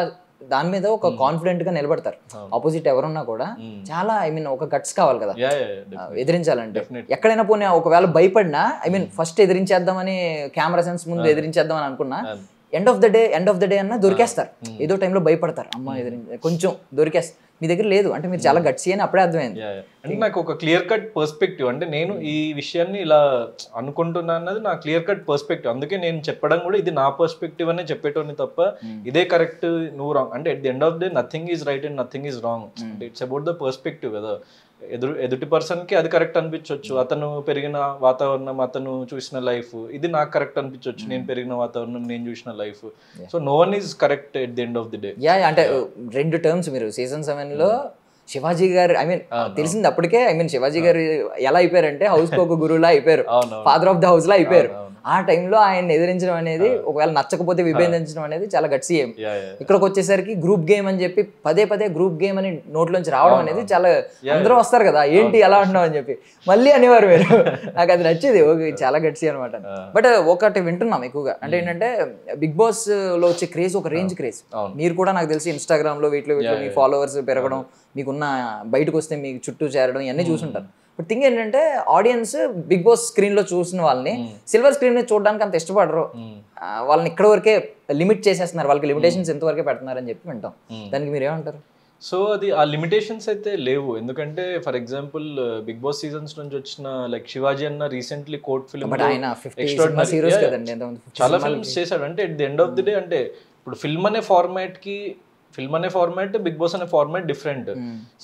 దాని మీద ఒక కాన్ఫిడెంట్ గా నిలబడతారు. ఆపోజిట్ ఎవరున్నా కూడా చాలా ఒక గట్స్ కావాలి కదా ఎదిరించాలంటే. ఎక్కడైనా పోనీ ఒకవేళ భయపడినా ఫస్ట్ ఎదిరించేద్దామని కెమెరా సెన్స్ ముందు ఎదిరించేద్దామని అనుకున్నా ఎండ్ ఆఫ్ ద డే అన్న దొరికేస్తారు, ఏదో టైంలో భయపడతారు, అమ్మ ఎదురు కొంచెం దొరికేస్తారు. మీ దగ్గర లేదు అంటే మీరు చాలా గట్సి అని అప్పుడే అర్థమైంది. అంటే నాకు ఒక క్లియర్ కట్ పర్స్పెక్టివ్, అంటే నేను ఈ విషయాన్ని ఇలా అనుకుంటున్నా అన్నది నా క్లియర్ కట్ పర్స్పెక్టివ్. అందుకే నేను చెప్పడం కూడా ఇది నా పర్స్పెక్టివ్ అనే చెప్పేటోని తప్ప ఇదే కరెక్ట్ నువ్వు రాంగ్ అంటే at the end of day nothing is right and nothing is wrong. It's about the perspective కదా. ఎదుటి పర్సన్కి అది కరెక్ట్ అనిపించవచ్చు, అతను పెరిగిన వాతావరణం, అతను చూసిన లైఫ్ ఇది నాకు కరెక్ట్ అనిపించవచ్చు, నేను పెరిగిన వాతావరణం, నేను చూసిన life. So no one is correct at the end of the day. అంటే 2 టర్మ్స్ మీరు సీజన్ 7లో శివాజీ గారు తెలిసింది అప్పటికే. శివాజీ గారు ఎలా అయిపోయారంటే హౌస్ కు ఒక గురువులా అయిపోయారు, ఫాదర్ ఆఫ్ ద హౌస్ లా అయిపోయారు. ఆ టైంలో ఆయన ఎదిరించడం అనేది, ఒకవేళ నచ్చకపోతే విభేదించడం అనేది చాలా గట్సి ఏం. ఇక్కడికి వచ్చేసరికి గ్రూప్ గేమ్ అని చెప్పి పదే గ్రూప్ గేమ్ అని నోట్లోంచి రావడం అనేది చాలా, అందరూ వస్తారు కదా ఏంటి ఎలా అంటున్నావు అని చెప్పి మళ్ళీ అనేవారు మీరు. నాకు అది నచ్చేది, చాలా గట్సి అనమాట. బట్ ఒకటి వింటున్నాం ఎక్కువగా అంటే ఏంటంటే బిగ్ బాస్ లో వచ్చే క్రేజ్ ఒక రేంజ్ క్రేజ్. మీరు కూడా నాకు తెలిసి ఇన్స్టాగ్రామ్ లో వీటిలో మీ ఫాలోవర్స్ పెరగడం, మీకున్న బయటకు వస్తే మీకు చుట్టూ చేరడం ఇవన్నీ చూసుంటారు. బట్ థింగ్ ఏంటంటే ఆడియన్స్ బిగ్ బాస్ స్క్రీన్ లో చూసిన వాళ్ళని సిల్వర్ స్క్రీన్ మీద చూడడానికి అంత ఇష్టపడరు, వాళ్ళని ఇక్కడ వరకే లిమిట్ చేసేస్తున్నారు, వాళ్ళకి లిమిటేషన్స్ ఎంతవరకే పెడుతున్నారు అని చెప్పి వింటాం. దానికి మీరు ఏమంటారు? సో అది ఆ లిమిటేషన్స్ అయితే లేవు, ఎందుకంటే for example Bigg Boss seasons నుంచి వచ్చిన లైక్ శివాజీ అన్న రీసెంట్లీ కోర్ట్ ఫిల్మ్ చాలా ఫిల్మ్స్ చేశాడు. అంటే at the end of the day అంటే ఇప్పుడు ఫిల్మ్ అనే ఫార్మాట్ బిగ్ బాస్ అనే ఫార్మాట్ డిఫరెంట్.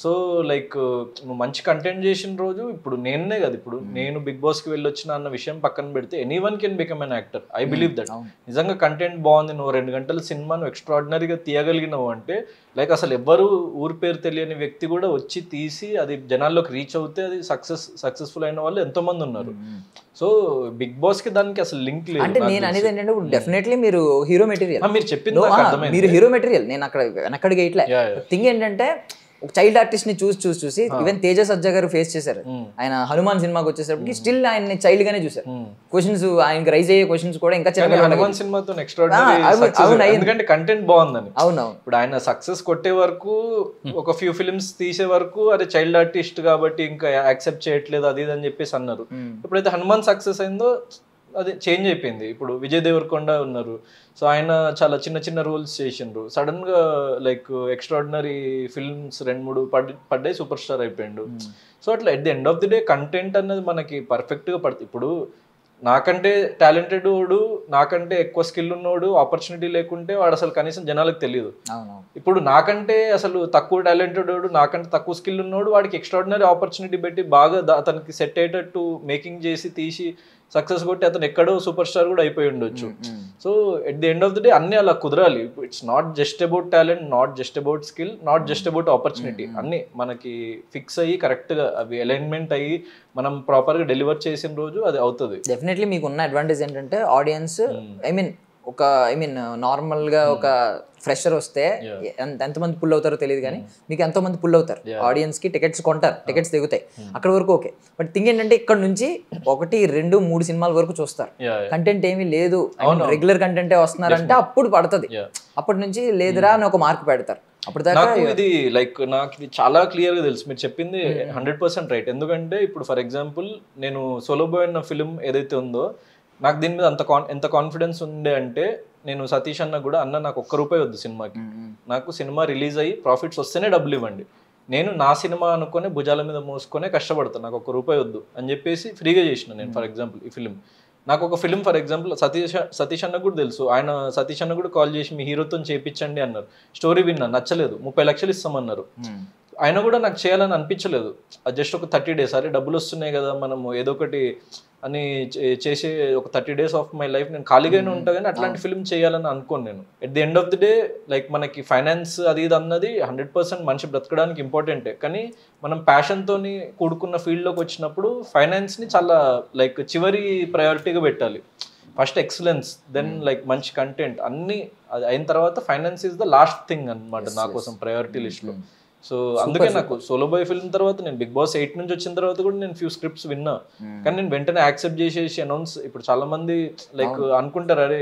సో లైక్ నువ్వు మంచి కంటెంట్ చేసిన రోజు, ఇప్పుడు నేనే కదా, ఇప్పుడు నేను బిగ్ బాస్ కి వెళ్ళొచ్చిన అన్న విషయం పక్కన పెడితే any one can become an actor. I believe that. నిజంగా కంటెంట్ బాగుంది, నువ్వు 2 గంటల సినిమా నువ్వు ఎక్స్ట్రాడినరీగా తీయగలిగినావు అంటే లైక్ అసలు ఎవ్వరు ఊరి పేరు తెలియని వ్యక్తి కూడా వచ్చి తీసి అది జనాల్లోకి రీచ్ అవుతే అది సక్సెస్ఫుల్ అయిన వాళ్ళు ఎంతో మంది ఉన్నారు. సో బిగ్ బాస్ కి దానికి అసలు లింక్ లేదు. అంటే నేను అనేది ఏంటంటే డెఫినెట్లీ మీరు హీరో మెటీరియల్, మీరు చెప్పింది మీరు హీరో మెటీరియల్, నేను అక్కడ వెనక్కడికి ఇట్లా థింగ్ ఏంటంటే ఒక చైల్డ్ ఆర్టిస్ట్ ని చూసి ఈవెన్ తేజ సజ్జా గారు ఫేస్ చేశారు. ఆయన హనుమాన్ సినిమాకి వచ్చేసరికి స్టిల్ ఆయన చైల్డ్ గానే చూసారు. క్వశ్చన్స్ ఆయనకి రైజ్ అయ్యే క్వశ్చన్స్ కూడా ఇంకా హనుమాన్ సినిమాతో ఎందుకంటే కంటెంట్ బాగుందని. అవును, ఇప్పుడు ఆయన సక్సెస్ కొట్టే వరకు ఒక ఫ్యూ ఫిల్మ్స్ తీసే వరకు అదే చైల్డ్ ఆర్టిస్ట్ కాబట్టి ఇంకా యాక్సెప్ట్ చేయట్లేదు అది అని చెప్పేసి అన్నారు. ఎప్పుడైతే హనుమాన్ సక్సెస్ అయిందో అది చేంజ్ అయిపోయింది. ఇప్పుడు విజయ్ దేవరకొండ ఉన్నారు, సో ఆయన చాలా చిన్న రోల్స్ చేసిండ్రు, సడన్ గా లైక్ ఎక్స్ట్రాడినరీ ఫిల్మ్స్ 2-3 పడ్డాయి, సూపర్ స్టార్ అయిపోయిండు. సో అట్లా at the end of the day content అన్నది మనకి పర్ఫెక్ట్ గా పడుతుంది. ఇప్పుడు నాకంటే టాలెంటెడ్ వాడు, నాకంటే ఎక్కువ స్కిల్ ఉన్నోడు ఆపర్చునిటీ లేకుంటే వాడు అసలు కనీసం జనాలకు తెలియదు. ఇప్పుడు నాకంటే అసలు తక్కువ టాలెంటెడ్ వాడు, నాకంటే తక్కువ స్కిల్ ఉన్నోడు, వాడికి ఎక్స్ట్రాడినరీ ఆపర్చునిటీ పెట్టి బాగా అతనికి సెట్ అయ్యేటట్టు మేకింగ్ చేసి తీసి సక్సెస్ కొట్టి అతను ఎక్కడో సూపర్ స్టార్ కూడా అయిపోయి ఉండొచ్చు. So at the end of the day అన్ని అలా కుదరాలి. It's not just about talent, not just about skill, not just about opportunity. అన్ని మనకి ఫిక్స్ అయ్యి కరెక్ట్గా అవి అలైన్మెంట్ అయ్యి మనం ప్రాపర్గా డెలివర్ చేసిన రోజు అది అవుతుంది. డెఫినెట్లీ మీకు ఉన్న అడ్వాంటేజ్ ఏంటంటే ఆడియన్స్ నార్మల్గా ఒక ఫ్రెషర్ వస్తే ఎంతమంది పుల్ అవుతారో తెలియదు కానీ మీకు ఎంతో మంది పుల్ అవుతారు. ఆడియన్స్ కి టికెట్స్ కొంటారు, టికెట్స్ దిగుతాయి, అక్కడ వరకు ఓకే. బట్ థింగ్ ఏంటంటే ఇక్కడ నుంచి 1, 2, 3 సినిమాల వరకు చూస్తారు, కంటెంట్ ఏమీ లేదు, రెగ్యులర్ కంటెంటే వస్తున్నారంటే అప్పుడు పడుతుంది. అప్పటి నుంచి లేదురా అని ఒక మార్క్ పెడతారు. నాకు ఇది లైక్ నాకు ఇది చాలా క్లియర్ గా తెలుసు, మీరు చెప్పింది 100% రైట్. ఎందుకంటే ఇప్పుడు ఫర్ ఎగ్జాంపుల్ నేను సోలో బాయ్ అన్న ఫిలిం ఏదైతే ఉందో నాకు దీని మీద ఎంత కాన్ఫిడెన్స్ ఉండే అంటే నేను సతీష్ అన్న కూడా అన్న నాకు ₹1 వద్దు సినిమాకి, నాకు సినిమా రిలీజ్ అయ్యి ప్రాఫిట్స్ వస్తేనే డబ్బులు ఇవ్వండి, నేను నా సినిమా అనుకునే భుజాల మీద మోసుకొనే కష్టపడతాను, నాకు ₹1 వద్దు అని చెప్పేసి ఫ్రీగా చేసిన నేను. ఫర్ ఎగ్జాంపుల్ ఈ ఫిలిం నాకు ఒక ఫిలిం ఫర్ ఎగ్జాంపుల్ సతీష్ అన్న కూడా తెలుసు, ఆయన సతీష్ అన్న కూడా కాల్ చేసి మీ హీరోతో చేయించండి అన్నారు. స్టోరీ విన్నా, నచ్చలేదు, 30 లక్షలు ఇస్తామన్నారు. ఆయన కూడా నాకు చేయాలని అనిపించలేదు, అది జస్ట్ ఒక 30 days అరే డబ్బులు వస్తున్నాయి కదా మనము ఏదో ఒకటి అని చేసే ఒక 30 days ఆఫ్ మై లైఫ్ నేను ఖాళీగానే ఉంటా కానీ అట్లాంటి ఫిల్మ్ చేయాలని అనుకోను నేను. At the end of the day like మనకి ఫైనాన్స్ అది ఇది అన్నది 100% మనిషి బ్రతకడానికి ఇంపార్టెంటే, కానీ మనం ప్యాషన్తోని కూడుకున్న ఫీల్డ్లోకి వచ్చినప్పుడు ఫైనాన్స్ని చాలా లైక్ చివరి ప్రయారిటీగా పెట్టాలి. ఫస్ట్ ఎక్సలెన్స్, దెన్ లైక్ మంచి కంటెంట్ అన్నీ అది అయిన తర్వాత finance is the last thing అనమాట నా కోసం ప్రయారిటీ లిస్ట్లో. సో అందుకే నాకు సోలో బాయ్ ఫిల్మ్ తర్వాత నేను బిగ్ బాస్ 8 నుంచి వచ్చిన తర్వాత కూడా నేను ఫ్యూ స్క్రిప్ట్స్ విన్నా, కానీ నేను వెంటనే యాక్సెప్ట్ చేసేసి అనౌన్స్. ఇప్పుడు చాలా మంది లైక్ అనుకుంటారు అరే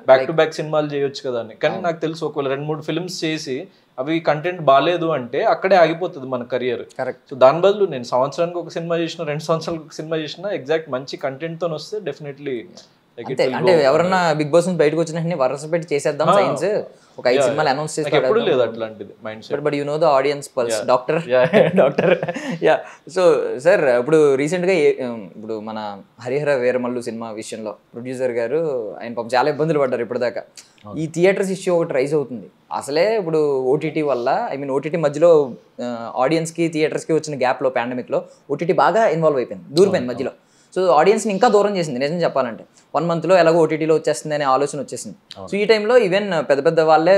బ్యాక్ టు బ్యాక్ సినిమాలు చేయొచ్చు కదా అని, కానీ నాకు తెలుసు ఒకవేళ 2-3 ఫిల్మ్స్ చేసి అవి కంటెంట్ బాగాలేదు అంటే అక్కడే ఆగిపోతుంది మన కెరియర్. సో దాని బదులు నేను సంవత్సరానికి ఒక సినిమా చేసిన, 2 సంవత్సరాలకు ఒక సినిమా చేసిన, ఎగ్జాక్ట్ మంచి కంటెంట్తో వస్తే డెఫినెట్లీ అంతే అంటే ఎవరన్నా బిగ్ బాస్ నుంచి బయటకు వచ్చిన వెంటనే వరుస పెట్టి చేసేద్దాం సైన్స్ ఒక 5 సినిమాలు అనౌన్స్ ఎప్పుడు లేదు చేస్తాడు అట్లాంటిది mind set. But you know the audience pulse doctor doctor yeah. So sir ఇప్పుడు రీసెంట్గా ఇప్పుడు మన హరిహర వీరమల్లు సినిమా విషయంలో ప్రొడ్యూసర్ గారు ఆయన పాపం చాలా ఇబ్బందులు పడ్డారు ఇప్పటిదాకా. ఈ థియేటర్స్ ఇష్యూ ఒకటి రైజ్ అవుతుంది. అసలే ఇప్పుడు ఓటీటీ వల్ల ఓటీటీ మధ్యలో ఆడియన్స్కి థియేటర్స్కి వచ్చిన గ్యాప్లో పాండమిక్లో ఓటీటీ బాగా ఇన్వాల్వ్ అయిపోయింది, దూరిపోయింది మధ్యలో. సో ఆడియన్స్ని ఇంకా దూరం చేసింది నిజం చెప్పాలంటే. 1 monthలో ఎలాగో ఓటీటీలో వచ్చేస్తుంది అనే ఆలోచన వచ్చేసింది. సో ఈ టైంలో ఈవెన్ పెద్ద పెద్ద వాళ్ళే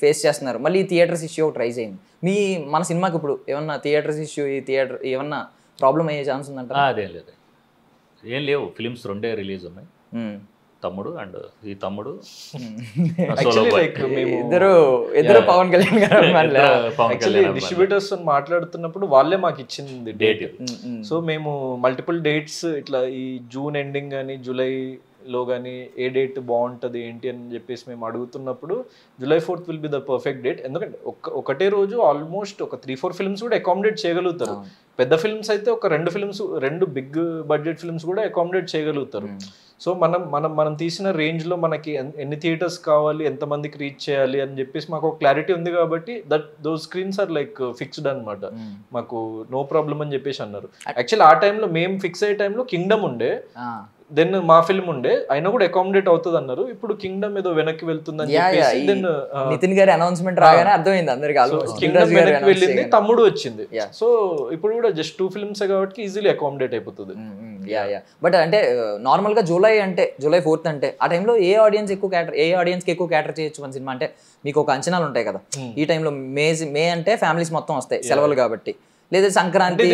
ఫేస్ చేస్తున్నారు. మళ్ళీ ఈ థియేటర్స్ ఇష్యూ ఒకటి రైజ్ అయింది. మన సినిమాకి ఇప్పుడు ఏమన్నా థియేటర్స్ ఇష్యూ ఈ థియేటర్ ఏమన్నా ప్రాబ్లం అయ్యే ఛాన్స్ ఉందంట? అదేం లేదు, ఏం లేవు. ఫిలిమ్స్ 2 రిలీజ్ ఉన్నాయి, తమ్ముడు అండ్ ఈ తమ్ముడు. ఇద్దరు పవన్ కళ్యాణ్ గారు యాక్చువల్లీ డిస్ట్రిబ్యూటర్స్ మాట్లాడుతున్నప్పుడు వాళ్ళే మాకు ఇచ్చింది డేట్. సో మేము మల్టిపుల్ డేట్స్ ఇట్లా ఈ జూన్ ఎండింగ్ కానీ జూలైలో కానీ ఏ డేట్ బాగుంటుంది ఏంటి అని చెప్పేసి మేము అడుగుతున్నప్పుడు July 4th will be the perfect date. ఎందుకంటే ఒకటే రోజు ఆల్మోస్ట్ ఒక 3-4 ఫిల్మ్స్ కూడా అకామిడేట్ చేయగలుగుతారు. పెద్ద ఫిల్మ్స్ అయితే ఒక 2 బిగ్ బడ్జెట్ ఫిల్మ్స్ కూడా అకామిడేట్ చేయగలుగుతారు. సో మనం తీసిన రేంజ్లో మనకి ఎన్ని థియేటర్స్ కావాలి, ఎంతమందికి రీచ్ చేయాలి అని చెప్పేసి మాకు ఒక క్లారిటీ ఉంది కాబట్టి those screens are like fixed అనమాట. మాకు నో ప్రాబ్లం అని చెప్పేసి అన్నారు. యాక్చువల్లీ ఆ టైంలో మేము ఫిక్స్ అయ్యే టైంలో కింగ్డమ్ ఉండే, దెన్ మా ఫిల్మ్ ఉండే, అయినా కూడా అకామిడేట్ అవుతుంది అన్నారు. ఇప్పుడు కింగ్డమ్ ఏదో వెనక్కి వెళ్తుందని చెప్పేసి దెన్ నితిన్ గారి అనౌన్స్మెంట్ రాగానే అర్థమైంది అందరికి. కింగ్డమ్ వెనక్కి వెళ్ళింది, తమ్ముడు వచ్చింది. సో ఇప్పుడు కూడా జస్ట్ 2 ఫిల్మ్స్ కాబట్టి ఈజీలీ అకామిడేట్ అయిపోతుంది. బట్ అంటే నార్మల్గా July 4th అంటే ఆ టైంలో ఏ ఆడియన్స్కి ఎక్కువ క్యాటర్ చేయొచ్చు మన సినిమా? అంటే మీకు ఒక అంచనాలు ఉంటాయి కదా, ఈ టైంలో మే అంటే ఫ్యామిలీస్ మొత్తం వస్తాయి సెలవులు కాబట్టి, లేదా సంక్రాంతి,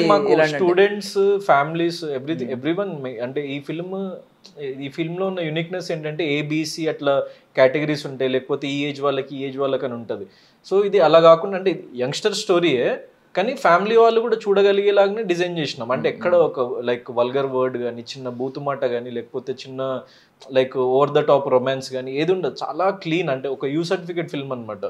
స్టూడెంట్స్, ఫ్యామిలీస్, ఎవ్రీవన్. అంటే ఈ ఫిల్మ్ లో ఉన్న యూనిక్నెస్ ఏంటంటే ABC అట్లా కేటగిరీస్ ఉంటాయి, లేకపోతే ఈ ఏజ్ వాళ్ళకి అని ఉంటుంది. సో ఇది అలా కాకుండా అంటే యంగ్స్టర్ స్టోరీయే, కానీ ఫ్యామిలీ వాళ్ళు కూడా చూడగలిగేలాగానే డిజైన్ చేసినాం. అంటే ఎక్కడ ఒక లైక్ వల్గర్ వర్డ్ కానీ, చిన్న బూతుమాట కానీ, లేకపోతే చిన్న like over the top romance కానీ ఏది ఉండదు. చాలా క్లీన్, అంటే ఒక యూ సర్టిఫికేట్ ఫిల్మ్ అనమాట.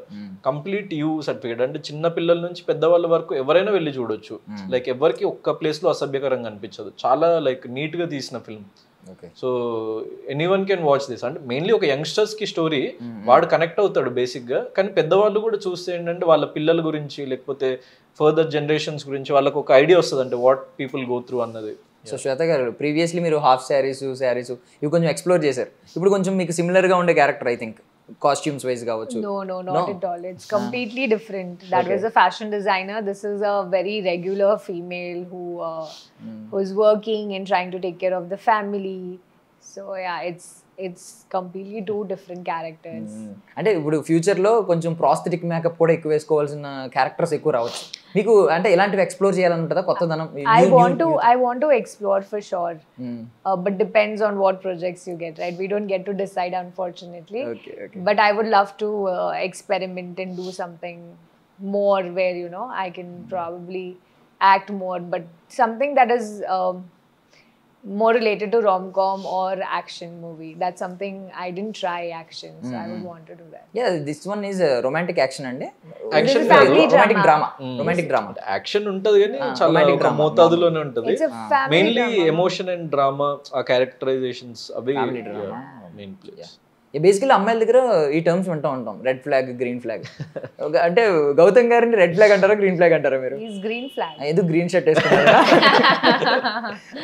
Complete you certificate. అంటే చిన్న పిల్లల నుంచి పెద్దవాళ్ళ వరకు ఎవరైనా వెళ్ళి చూడొచ్చు. లైక్ ఎవరికి ఒక్క ప్లేస్లో అసభ్యకరంగా అనిపించదు. చాలా లైక్ నీట్గా తీసిన film. So anyone can watch this. అంటే మెయిన్లీ ఒక యంగ్స్టర్స్ కి స్టోరీ, వాడు కనెక్ట్ అవుతాడు బేసిక్ గా. కానీ పెద్దవాళ్ళు కూడా చూస్తే ఏంటంటే వాళ్ళ పిల్లల గురించి, లేకపోతే ఫర్దర్ జనరేషన్స్ గురించి వాళ్ళకు ఒక ఐడియా వస్తుంది, అంటే వాట్ పీపుల్ గో త్రూ అన్నది. సో శ్వేత గారు, ప్రీవియస్లీ మీరు హాఫ్ శారీస్ ఇవి కొంచెం ఎక్స్ప్లోర్ చేశారు. ఇప్పుడు కొంచెం మీకు సిమిలర్ గా ఉండే character I think costumes wise కావచ్చు. No, not at all. It's completely different. That was a fashion designer. This is a very regular female who is working and trying to take care of the family. So yeah, it's completely 2 different characters. అంటే ఇప్పుడు future లో కొంచెం prosthetic makeup కూడా ఎక్కువ వేసుకోవాల్సిన characters ఎక్కువ రావచ్చు మీకు. అంటే ఇలాంటివి ఎక్స్ప్లోర్ చేయాలంటుందా కొత్తదనం? I want to explore for sure. But depends on what projects you get, right? We don't get to decide, unfortunately. Okay. But I would love to experiment and do something more where I can probably act more, but something that is more related to rom-com or action movie. That's something I didn't try action, so I would want to do that. Yeah, this one is romantic action andi. Action romantic drama. Romantic drama. Action untadi కానీ చాలా ఒక మోతాదులోనే ఉంటది. Mainly emotion and drama, ఆ characterisations అవి main place. Basically అమ్మాయిల దగ్గర ఈ terms వింటూ ఉంటాం, రెడ్ ఫ్లాగ్, గ్రీన్ ఫ్లాగ్. అంటే గౌతమ్ గారిని రెడ్ ఫ్లాగ్ అంటారా, గ్రీన్ ఫ్లాగ్ అంటారా మీరు? Green flag. ఎందుకు గ్రీన్ షర్ట్ వేసుకున్నారు?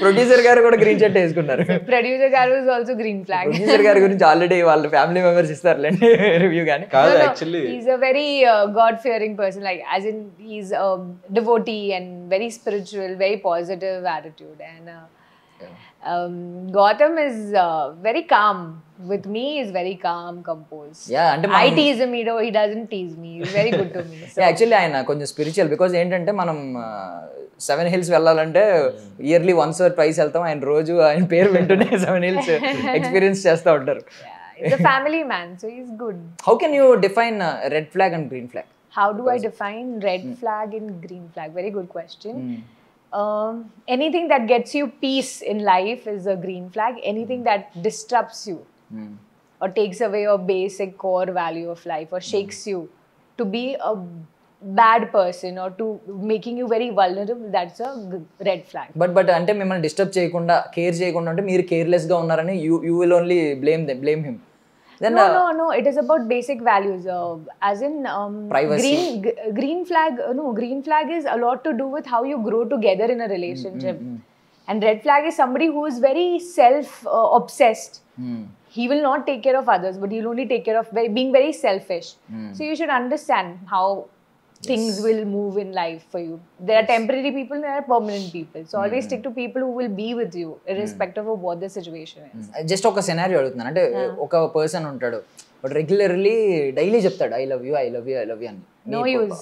ప్రొడ్యూసర్ గారు కూడా గ్రీన్ షర్ట్ వేసుకున్నారు. ప్రొడ్యూసర్ గారు is also green flag. Producer గారి గురించి ఆల్రెడీ వాళ్ళ ఫ్యామిలీ మెంబర్స్ ఇస్తారులేండి రివ్యూ. కానీ కాదు, actually he's a very God fearing person, like as in he's a devotee and very spiritual, very positive attitude, and Gautam is very calm. With me, he's very calm, composed. Yeah, అంటే I tease him, he doesn't tease me. He's very good to me. So actually ఆయన కొంచెం spiritual. Because ఏంటంటే మనం 7 hills వెళ్ళాలంటే yearly once or twice వెళ్తాం. ఆయన రోజు ఆయన పేరు వింటూనే 7 hills ఎక్స్పీరియన్స్ చేస్తూ ఉంటారు. he's a family man, so he's good. How can you define red flag and green flag? How do I define red flag and green flag? Very good question. Anything that gets you peace in life is a green flag. Anything that disrupts you or takes away your basic core value of life or shakes you to be a bad person or to making you very vulnerable, that's a red flag. But అంటే మిమ్మల్ని disturb చేయకుండా care చేయకుండా అంటే మీరు కేర్లెస్గా ఉన్నారని you will only blame him. Then, no, it is about basic values, as in privacy. Green flag. No, green flag is a lot to do with how you grow together in a relationship. And red flag is somebody who is very self-obsessed. He will not take care of others, but he'll only take care of being very selfish. So you should understand how things will move in life for you. There are temporary people, there are permanent people. So always stick to people who will be with you, irrespective of what the situation is. Just ఒక scenario అడుగుతున్నాను. అంటే ఒక person ఉంటాడు, but regularly daily చెప్తాడు I love you I love you I love you అని. No use.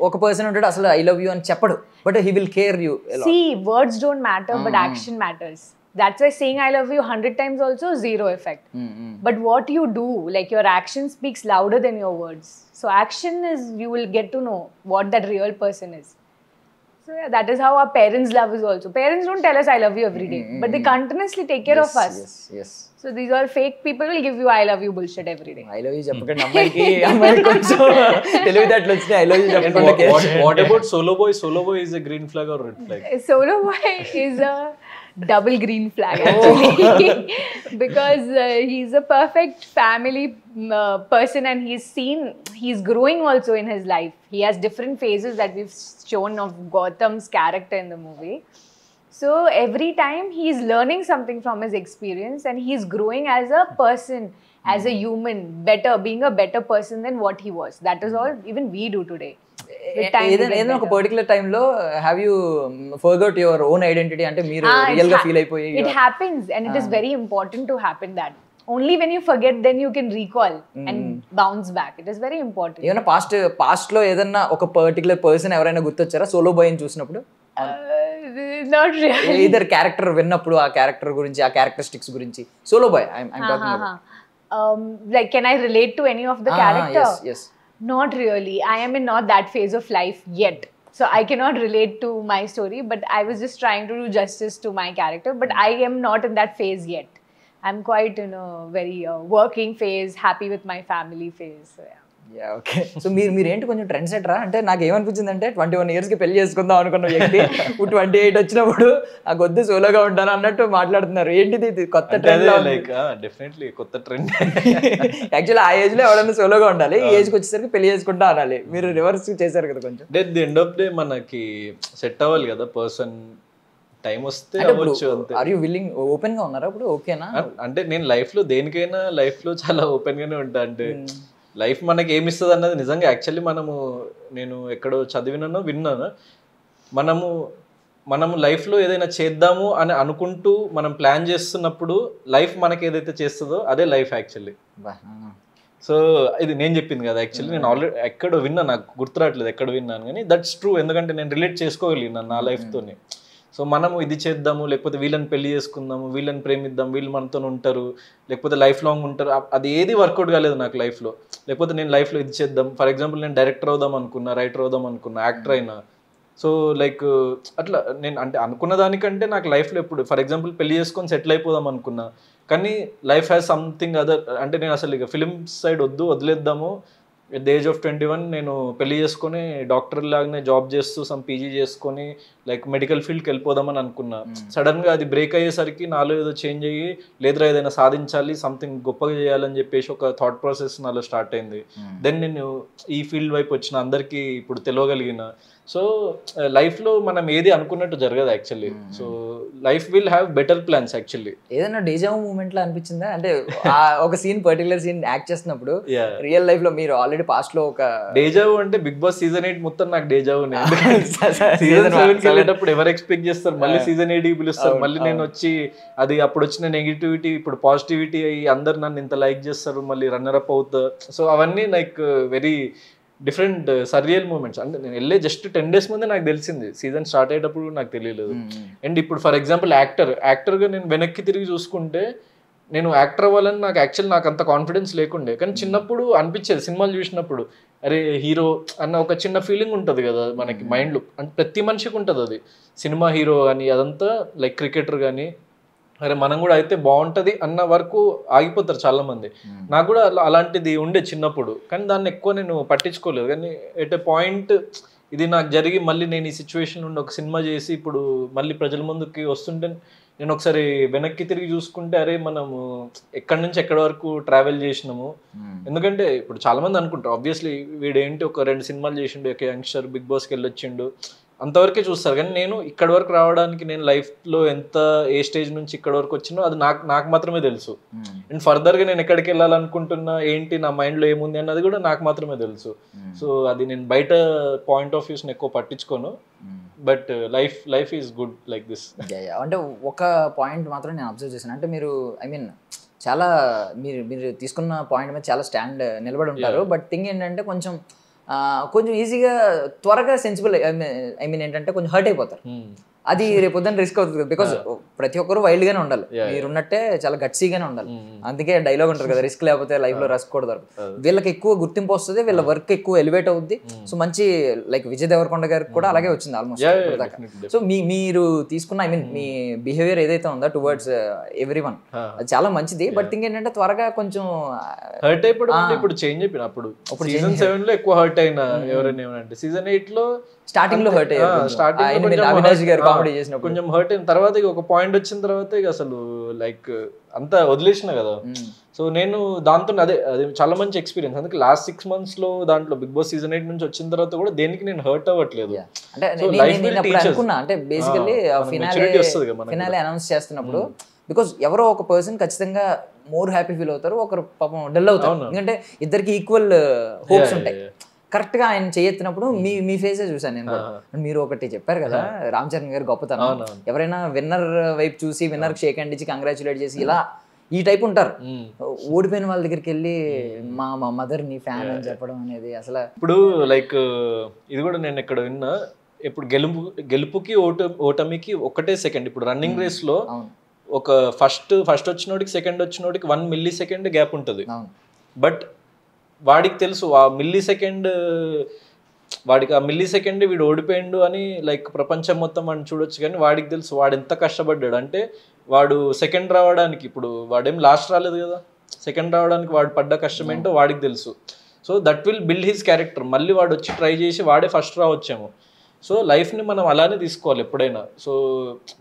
ఒక person ఉంటాడు అసలు ఐ లవ్ యూ అని చెప్పడు, but he will care you. See, words don't matter, but action matters. That's why saying I love you 100 times also zero effect. But what you do, like your action speaks louder than your words. So action is, you will get to know what that real person is. So yeah, that is how our parents' love is also. Parents don't tell us I love you every day, but they continuously take care of us. Yes. So these all fake people will give you I love you bullshit every day. I love you చెప్పకండి అమ్మాయికి కొంచెం తెలివితేటలు వచ్చినాయి. I love you చెప్పకుండా What about Solo Boy? Solo Boy is a green flag or red flag? Solo Boy is a double green flag actually, because he's a perfect family person, and he's growing also in his life. He has different phases that we've shown of Gautam's character in the movie. So every time he's learning something from his experience, and he's growing as a person, as a human, being a better person than what he was. That is all even we do today. ఏదైనా ఒక particular టైంలో have you forgot your own identity అంటే మీరు real గా feel అయిపోయి it happens, and it is very important to happen that only when you forget then you can recall and bounce back. It is very important. ఏమైనా past లో ఏదన్నా ఒక particular person ఎవరైనా గుర్తొచ్చారా solo bye ని చూసినప్పుడు? Not really. ఇద్దరు character విన్నప్పుడు ఆ క్యారెక్టర్ గురించి ఆ క్యారెక్టరిస్టిక్స్ గురించి solo boy I'm talking about. Like, can I relate to any of the character? Yes. Not really. I am in not that phase of life yet. So I cannot relate to my story, but I was just trying to do justice to my character. But I am not in that phase yet. I'm quite in a very working phase, happy with my family phase. So yeah. Okay. So మీరు ఏంటి కొంచెం trend cetera? అంటే నాకు ఏమనిపించింది అంటే 21 years కి పెళ్లి చేసుకుందాం అనుకున్న వ్యక్తి 28 వచ్చినప్పుడు ఆ కొద్ది సోలోగా ఉంటాను అన్నట్టు మాట్లాడుతున్నారు. ఏంటిది ఇది కొత్త ట్రెండ్? లైక్ డెఫినెట్లీ కొత్త ట్రెండ్. యాక్చువల్లీ ఆ ఏజ్ లో ఎవరైనా సోలోగా ఉండాలి, ఈ ఏజ్కి వచ్చేసరికి పెళ్లి చేసుకుంటా అనాలి. మీరు రివర్స్ చేశారు కదా కొంచెం. ది ఎండ్ ఆఫ్ డే మనకి సెట్ అవ్వాలి కదా పర్సన్, టైం వస్తే అవ్వచ్చు అంతే. Are you willing? ఓపెన్ గా ఉన్నారా ఇప్పుడు? ఓకేనా? అంటే నేను లైఫ్ లో దేనికైనా లైఫ్ లో చాలా ఓపెన్ గానే ఉంటా. అంటే లైఫ్ మనకి ఏమి ఇస్తుంది అన్నది నిజంగా యాక్చువల్లీ నేను ఎక్కడో చదివినానో విన్నాను, మనము లైఫ్లో ఏదైనా చేద్దాము అని అనుకుంటూ మనం ప్లాన్ చేస్తున్నప్పుడు లైఫ్ మనకి ఏదైతే చేస్తుందో అదే లైఫ్ యాక్చువల్లీ. సో ఇది నేను చెప్పింది కదా యాక్చువల్లీ, నేను ఆల్రెడీ ఎక్కడో విన్నా, నాకు గుర్తురాట్లేదు ఎక్కడ విన్నాను, కానీ దట్స్ ట్రూ. ఎందుకంటే నేను రిలేట్ చేసుకోగలిగినాను నా లైఫ్తోని. సో మనము ఇది చేద్దాము, లేకపోతే వీళ్ళని పెళ్లి చేసుకుందాము, వీళ్ళని ప్రేమిద్దాం, వీళ్ళు మనతో ఉంటారు, లేకపోతే లైఫ్ లాంగ్ ఉంటారు, అది ఏది వర్కౌట్ కాలేదు నాకు లైఫ్లో. లేకపోతే నేను లైఫ్లో ఇది చేద్దాం, ఫర్ ఎగ్జాంపుల్ నేను డైరెక్టర్ అవుదాం అనుకున్నా, రైటర్ అవుదాం అనుకున్నా, యాక్టర్ అయినా. సో లైక్ అట్లా నేను అంటే అనుకున్న దానికంటే నాకు లైఫ్లో ఎప్పుడు ఫర్ ఎగ్జాంపుల్ పెళ్లి చేసుకొని సెటిల్ అయిపోదాం అనుకున్నా, కానీ లైఫ్ హ్యాస్ సంథింగ్ అదర్. అంటే నేను అసలు ఇక ఫిలిం సైడ్ వదిలేద్దాము, ఎట్ ద ఏజ్ ఆఫ్ 21 నేను పెళ్లి చేసుకొని డాక్టర్ లాగానే జాబ్ చేస్తూ సమ్ పీజీ చేసుకొని లైక్ మెడికల్ ఫీల్డ్కి వెళ్ళిపోదామని అనుకున్నా. సడన్గా అది బ్రేక్ అయ్యేసరికి నాలో ఏదో చేంజ్ అయ్యి, లేదురా ఏదైనా సాధించాలి, సంథింగ్ గొప్పగా చేయాలని చెప్పేసి ఒక థాట్ ప్రాసెస్ నాలో స్టార్ట్ అయింది. దెన్ నేను ఈ ఫీల్డ్ వైపు వచ్చిన, అందరికీ ఇప్పుడు తెలియగలిగిన. సో లైఫ్లో మనం ఏది అనుకున్నట్టు జరగదు actually. So life will have better plans actually. ఏదైనా డేజావు మూమెంట్ లో అనిపించిందా? అంటే ఒక సీన్ పర్టికులర్ సీన్ యాక్ట్ చేస్తున్నప్పుడు రియల్ లైఫ్ లో మీరు ఆల్రెడీ పాస్ట్ లో ఒక డేజావు అంటే బిగ్ బాస్ సీజన్ 8 మొత్తం నాకు డేజావు. సీజన్ 7 కి వెళ్ళేటప్పుడు ఎవరు ఎక్స్పెక్ట్ చేస్తారు మళ్ళీ సీజన్ 8 కి పిలుస్తారు, మళ్ళీ నేను వచ్చి అది అప్పుడు వచ్చిన నెగిటివిటీ ఇప్పుడు పాజిటివిటీ అయ్యి అందరు నన్ను ఇంత లైక్ చేస్తారు, మళ్ళీ రన్నర్ అప్ అవుతా. సో అవన్నీ like very different surreal moments. అంటే నేను వెళ్ళే జస్ట్ 10 days ముందే నాకు తెలిసింది, సీజన్ స్టార్ట్ అయ్యేటప్పుడు నాకు తెలియలేదు. అండ్ ఇప్పుడు ఫర్ ఎగ్జాంపుల్ యాక్టర్గా నేను వెనక్కి తిరిగి చూసుకుంటే, నేను యాక్టర్ అవ్వాలని నాకు అంత కాన్ఫిడెన్స్ లేకుండే, కానీ చిన్నప్పుడు అనిపించేది సినిమాలు చూసినప్పుడు, అరే హీరో అన్న ఒక చిన్న ఫీలింగ్ ఉంటుంది కదా మనకి మైండ్లో. అంటే ప్రతి మనిషికి ఉంటుంది అది, సినిమా హీరో కానీ అదంతా లైక్ క్రికెటర్ కానీ అరే మనం కూడా అయితే బాగుంటది అన్న వరకు ఆగిపోతారు చాలా మంది. నాకు కూడా అలాంటిది ఉండే చిన్నప్పుడు, కానీ దాన్ని ఎక్కువ నేను పట్టించుకోలేదు. కానీ ఎట్ ఎ పాయింట్ ఇది నాకు జరిగి మళ్ళీ నేను ఈ సిచ్యువేషన్ నుండి ఒక సినిమా చేసి ఇప్పుడు మళ్ళీ ప్రజల ముందుకి వస్తుంటే నేను ఒకసారి వెనక్కి తిరిగి చూసుకుంటే అరే మనము ఎక్కడి నుంచి ఎక్కడి వరకు ట్రావెల్ చేసినాము. ఎందుకంటే ఇప్పుడు చాలా మంది అనుకుంటారు ఆబ్వియస్లీ వీడేంటి ఒక 2 సినిమాలు చేసిండు, ఒక యంగ్స్టర్ బిగ్ బాస్కి వెళ్ళొచ్చిండు అంతవరకే చూస్తారు. కానీ నేను ఇక్కడ వరకు రావడానికి నేను లైఫ్లో ఎంత ఏ స్టేజ్ నుంచి ఇక్కడ వరకు వచ్చినో అది నాకు మాత్రమే తెలుసు. అండ్ ఫర్దర్గా నేను ఎక్కడికి వెళ్ళాలనుకుంటున్నా ఏంటి నా మైండ్లో ఏముంది అన్నది కూడా నాకు మాత్రమే తెలుసు. సో అది నేను బయట పాయింట్ ఆఫ్ వ్యూస్ని ఎక్కువ పట్టించుకోను. But life is good like this. అంటే ఒక పాయింట్ మాత్రం నేను అబ్జర్వ్ చేశాను, అంటే మీరు ఐ మీన్ చాలా మీరు తీసుకున్న పాయింట్ మీద చాలా స్టాండ్ నిలబడి ఉంటారు. బట్ థింగ్ ఏంటంటే కొంచెం ఈజీగా త్వరగా సెన్సిబుల్ ఐ మీన్ ఏంటంటే కొంచెం హర్ట్ అయిపోతారు. అది రేపొద్దున రిస్క్ అవుతుంది, బికాస్ ప్రతి ఒక్కరు వైల్డ్గానే ఉండాలి, మీరున్నట్టే చాలా గట్సీగానే ఉండాలి. అందుకే డైలాగ్ ఉంటారు కదా, రిస్క్ లేకపోతే లైఫ్లో రస్క్ కూడా దొరకదు. వీళ్ళకి ఎక్కువ గుర్తింపు వస్తుంది, వీళ్ళ వర్క్ ఎక్కువ ఎలివేట్ అవుద్ది. సో మంచి లైక్ విజయ్ దేవరకొండ గారికి కూడా అలాగే వచ్చింది ఆల్మోస్ట్. సో మీరు తీసుకున్న ఐ మీన్ మీ బిహేవియర్ ఏదైతే ఉందో టువర్డ్స్ ఎవ్రీ వన్ అది చాలా మంచిది. బట్ థింక్ ఏంటంటే త్వరగా కొంచెం హర్ట్ అయిపోవడం అంటే ఇప్పుడు చేంజ్ అయిపోయిన అప్పుడు సీజన్ 7 లో ఎక్కువ హర్ట్ అయినా ఎవరైనా ఏమంటే సీజన్ 8 లో స్టార్టింగ్ లో హర్ట్ అయ్యారు, అవినాష్ గారు కామెడీ చేసినప్పుడు కొంచెం హర్ట్ అయిన తర్వాత ఇక ఒక పాయింట్ వచ్చిన తర్వాత ఇక అసలు లైక్ అంతా వదిలేసిన కదా. సో నేను దాంతో అదే చాలా మంచి ఎక్స్పీరియన్స్. అందుకే లాస్ట్ 6 months లో దాంట్లో బిగ్ బాస్ సీజన్ 8 నుంచి వచ్చిన తర్వాత కూడా దేనికి నేను హర్ట్ అవ్వట్లేదు. అంటే బేసికల్లీ ఫినాలే అనౌన్స్ చేస్తున్నప్పుడు బికాస్ ఎవరో ఒక పర్సన్ ఖచ్చితంగా మోర్ హ్యాపీ ఫీల్ అవుతారు, ఒకరు పాపం డల్ అవుతారు. ఎందుకంటే ఇద్దరికి ఈక్వల్ హోప్స్ ఉంటాయి. కరెక్ట్ గా ఆయన చేయెత్తినప్పుడు మీ ఫేసే చూసాను నేను. మీరు ఒకటి చెప్పారు కదా రామ్ చరణ్ గారు గొప్పతనం, ఎవరైనా విన్నర్ వైపు చూసి విన్నర్ షేక్ హ్యాండ్ ఇచ్చి కంగ్రాచులేట్ చేసి ఇలా ఈ టైప్ ఉంటారు. ఓడిపోయిన వాళ్ళ దగ్గరికి వెళ్ళి మా మదర్ నీ ఫ్యాన్ అని చెప్పడం అనేది అసలు ఇప్పుడు లైక్ ఇది కూడా నేను ఎక్కడ విన్నా, ఇప్పుడు గెలుపుకి ఓటమికి ఒకటే సెకండ్. ఇప్పుడు రన్నింగ్ రేస్ లో ఒక ఫస్ట్ వచ్చినోడికి సెకండ్ వచ్చినోడికి 1 millisecond గ్యాప్ ఉంటుంది. బట్ వాడికి తెలుసు ఆ మిల్లీ సెకండ్ వీడు ఓడిపోయిండు అని లైక్ ప్రపంచం మొత్తం అని చూడొచ్చు. కానీ వాడికి తెలుసు వాడు ఎంత కష్టపడ్డాడు. అంటే వాడు సెకండ్ రావడానికి, ఇప్పుడు వాడేం లాస్ట్ రాలేదు కదా, సెకండ్ రావడానికి వాడు పడ్డ కష్టం ఏంటో వాడికి తెలుసు. So that will build his character. మళ్ళీ వాడు వచ్చి ట్రై చేసి వాడే ఫస్ట్ రావచ్చేమో. సో లైఫ్ని మనం అలానే తీసుకోవాలి ఎప్పుడైనా. సో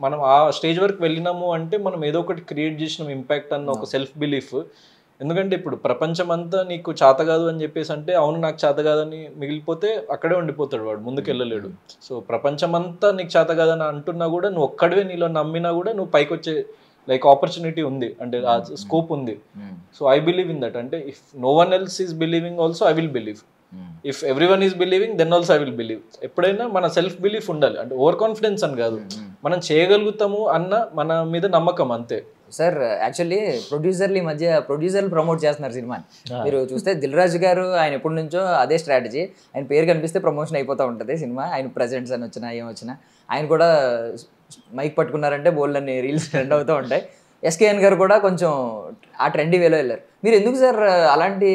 మనం ఆ స్టేజ్ వరకు వెళ్ళినాము అంటే మనం ఏదో ఒకటి క్రియేట్ చేసినాం ఇంపాక్ట్ అన్న ఒక సెల్ఫ్ బిలీఫ్. ఎందుకంటే ఇప్పుడు ప్రపంచం అంతా నీకు చేత కాదు అని చెప్పేసి అంటే అవును నాకు చేత కాదని మిగిలిపోతే అక్కడే ఉండిపోతాడు వాడు, ముందుకు వెళ్ళలేడు. సో ప్రపంచం అంతా నీకు చేత కాదని అంటున్నా కూడా నువ్వు ఒక్కడివే నీలో నమ్మినా కూడా నువ్వు పైకి వచ్చే లైక్ ఆపర్చునిటీ ఉంది, అంటే ఆ స్కోప్ ఉంది. So I believe in that. అంటే if no one else is believing also I will believe, if everyone is believing then also I will believe. ఎప్పుడైనా మన సెల్ఫ్ బిలీఫ్ ఉండాలి, అంటే ఓవర్ కాన్ఫిడెన్స్ అని కాదు, మనం చేయగలుగుతాము అన్న మన మీద నమ్మకం అంతే. సార్ యాక్చువల్లీ ప్రొడ్యూసర్లు ఈ మధ్య ప్రొడ్యూసర్లు ప్రమోట్ చేస్తున్నారు సినిమాని. మీరు చూస్తే దిల్ రాజు గారు ఆయన ఎప్పటి నుంచో అదే స్ట్రాటజీ, ఆయన పేరు కనిపిస్తే ప్రమోషన్ అయిపోతూ ఉంటుంది సినిమా. ఆయన ప్రెజెంట్స్ అని వచ్చినా ఏం వచ్చినా ఆయన కూడా మైక్ పట్టుకున్నారంటే బోల్డ్ అన్ని రీల్స్ ట్రెండ్ అవుతూ ఉంటాయి. ఎస్కేఎన్ గారు కూడా కొంచెం ఆ ట్రెండీ వేలో వెళ్ళారు. మీరు ఎందుకు సార్ అలాంటి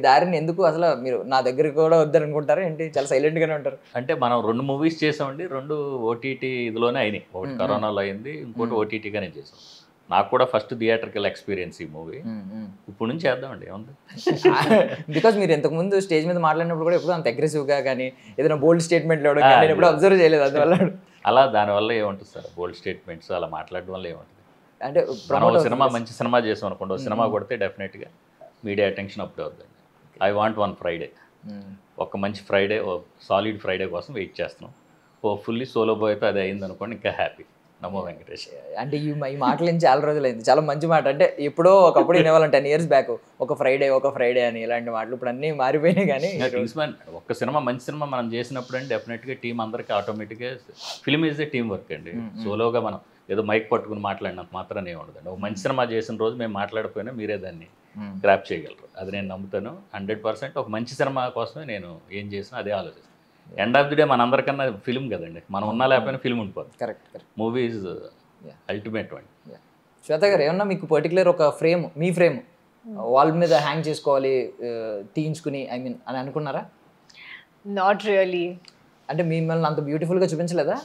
దారిని ఎందుకు అసలు మీరు నా దగ్గరికి కూడా వద్దని అనుకుంటారా ఏంటి? చాలా సైలెంట్గానే ఉంటారు. అంటే మనం 2 movies చేసామండి, 2 OTT ఇదిలోనే అయినాయి. ఒకటి కరోనాలో అయింది, ఇంకోటి OTTగానే చేసాం. నాకు కూడా ఫస్ట్ థియేటర్కల్ ఎక్స్పీరియన్స్ ఈ మూవీ. ఇప్పుడు నుంచి చేద్దామండి, ఏముంది. బికాస్ మీరు ఇంతకుముందు స్టేజ్ మీద మాట్లాడినప్పుడు కూడా ఎప్పుడు అంత అగ్రెసివ్గా కానీ ఏదైనా బోల్డ్ స్టేట్మెంట్లు ఇవ్వడం కానీ ఎప్పుడు అబ్జర్వ్ చేయలేదు. అందువల్ల అలా దానివల్ల ఏముంటుంది సార్, బోల్డ్ స్టేట్మెంట్స్ అలా మాట్లాడడం వల్ల ఏముంటుంది అంటే సినిమా మంచి సినిమా చేసాం అనుకోండి, సినిమా కొడితే డెఫినెట్గా మీడియా అటెన్షన్ అప్పుడే అవుతుంది. ఐ వాంట్ 1 Friday, ఒక మంచి ఫ్రైడే, సాలిడ్ ఫ్రైడే కోసం వెయిట్ చేస్తున్నాం. ఫుల్లీ సోలో బాయ్తో అది అయింది అనుకోండి, ఇంకా హ్యాపీ. నమో వెంకటేష్. అంటే ఈ మాటలు చాలా రోజులైంది, చాలా మంచి మాట. అంటే ఎప్పుడో ఒకప్పుడు వినేవాళ్ళం 10 years బ్యాక్ ఒక ఫ్రైడే అని ఇలాంటి మాటలు. ఇప్పుడు అన్నీ మారిపోయినాయి. కానీ ఒక్క సినిమా మంచి సినిమా మనం చేసినప్పుడు అండి డెఫినెట్గా టీం అందరికీ ఆటోమేటిక్గా film is a team work అండి. సోలోగా మనం ఏదో మైక్ పట్టుకుని మాట్లాడినంత మాత్రమే ఉండదండి. ఒక మంచి సినిమా చేసిన రోజు మేము మాట్లాడిపోయినా మీరే దాన్ని గ్రాప్ చేయగలరు, అది నేను నమ్ముతాను 100%. ఒక మంచి సినిమా కోసమే నేను ఏం చేసినా అదే ఆలోచిస్తాను. ఎండ్ ఆఫ్ ది డే మనందరికన్నా ఫిల్మ్ కదండి, మనం ఉన్నా లేకపోయినా ఫిల్మ్ ఉండిపోతుంది. Correct. Movie is ultimate one. Shweta గారు ఏమన్నా మీకు పర్టికులర్ ఒక ఫ్రేమ్, మీ ఫ్రేమ్ వాల్ మీద హ్యాంగ్ చేసుకోవాలి తీయించుకుని ఐ మీన్ అని అనుకున్నారా? Not really. అంటే మిమ్మల్ని అంత బ్యూటిఫుల్ గా చూపించలేదా?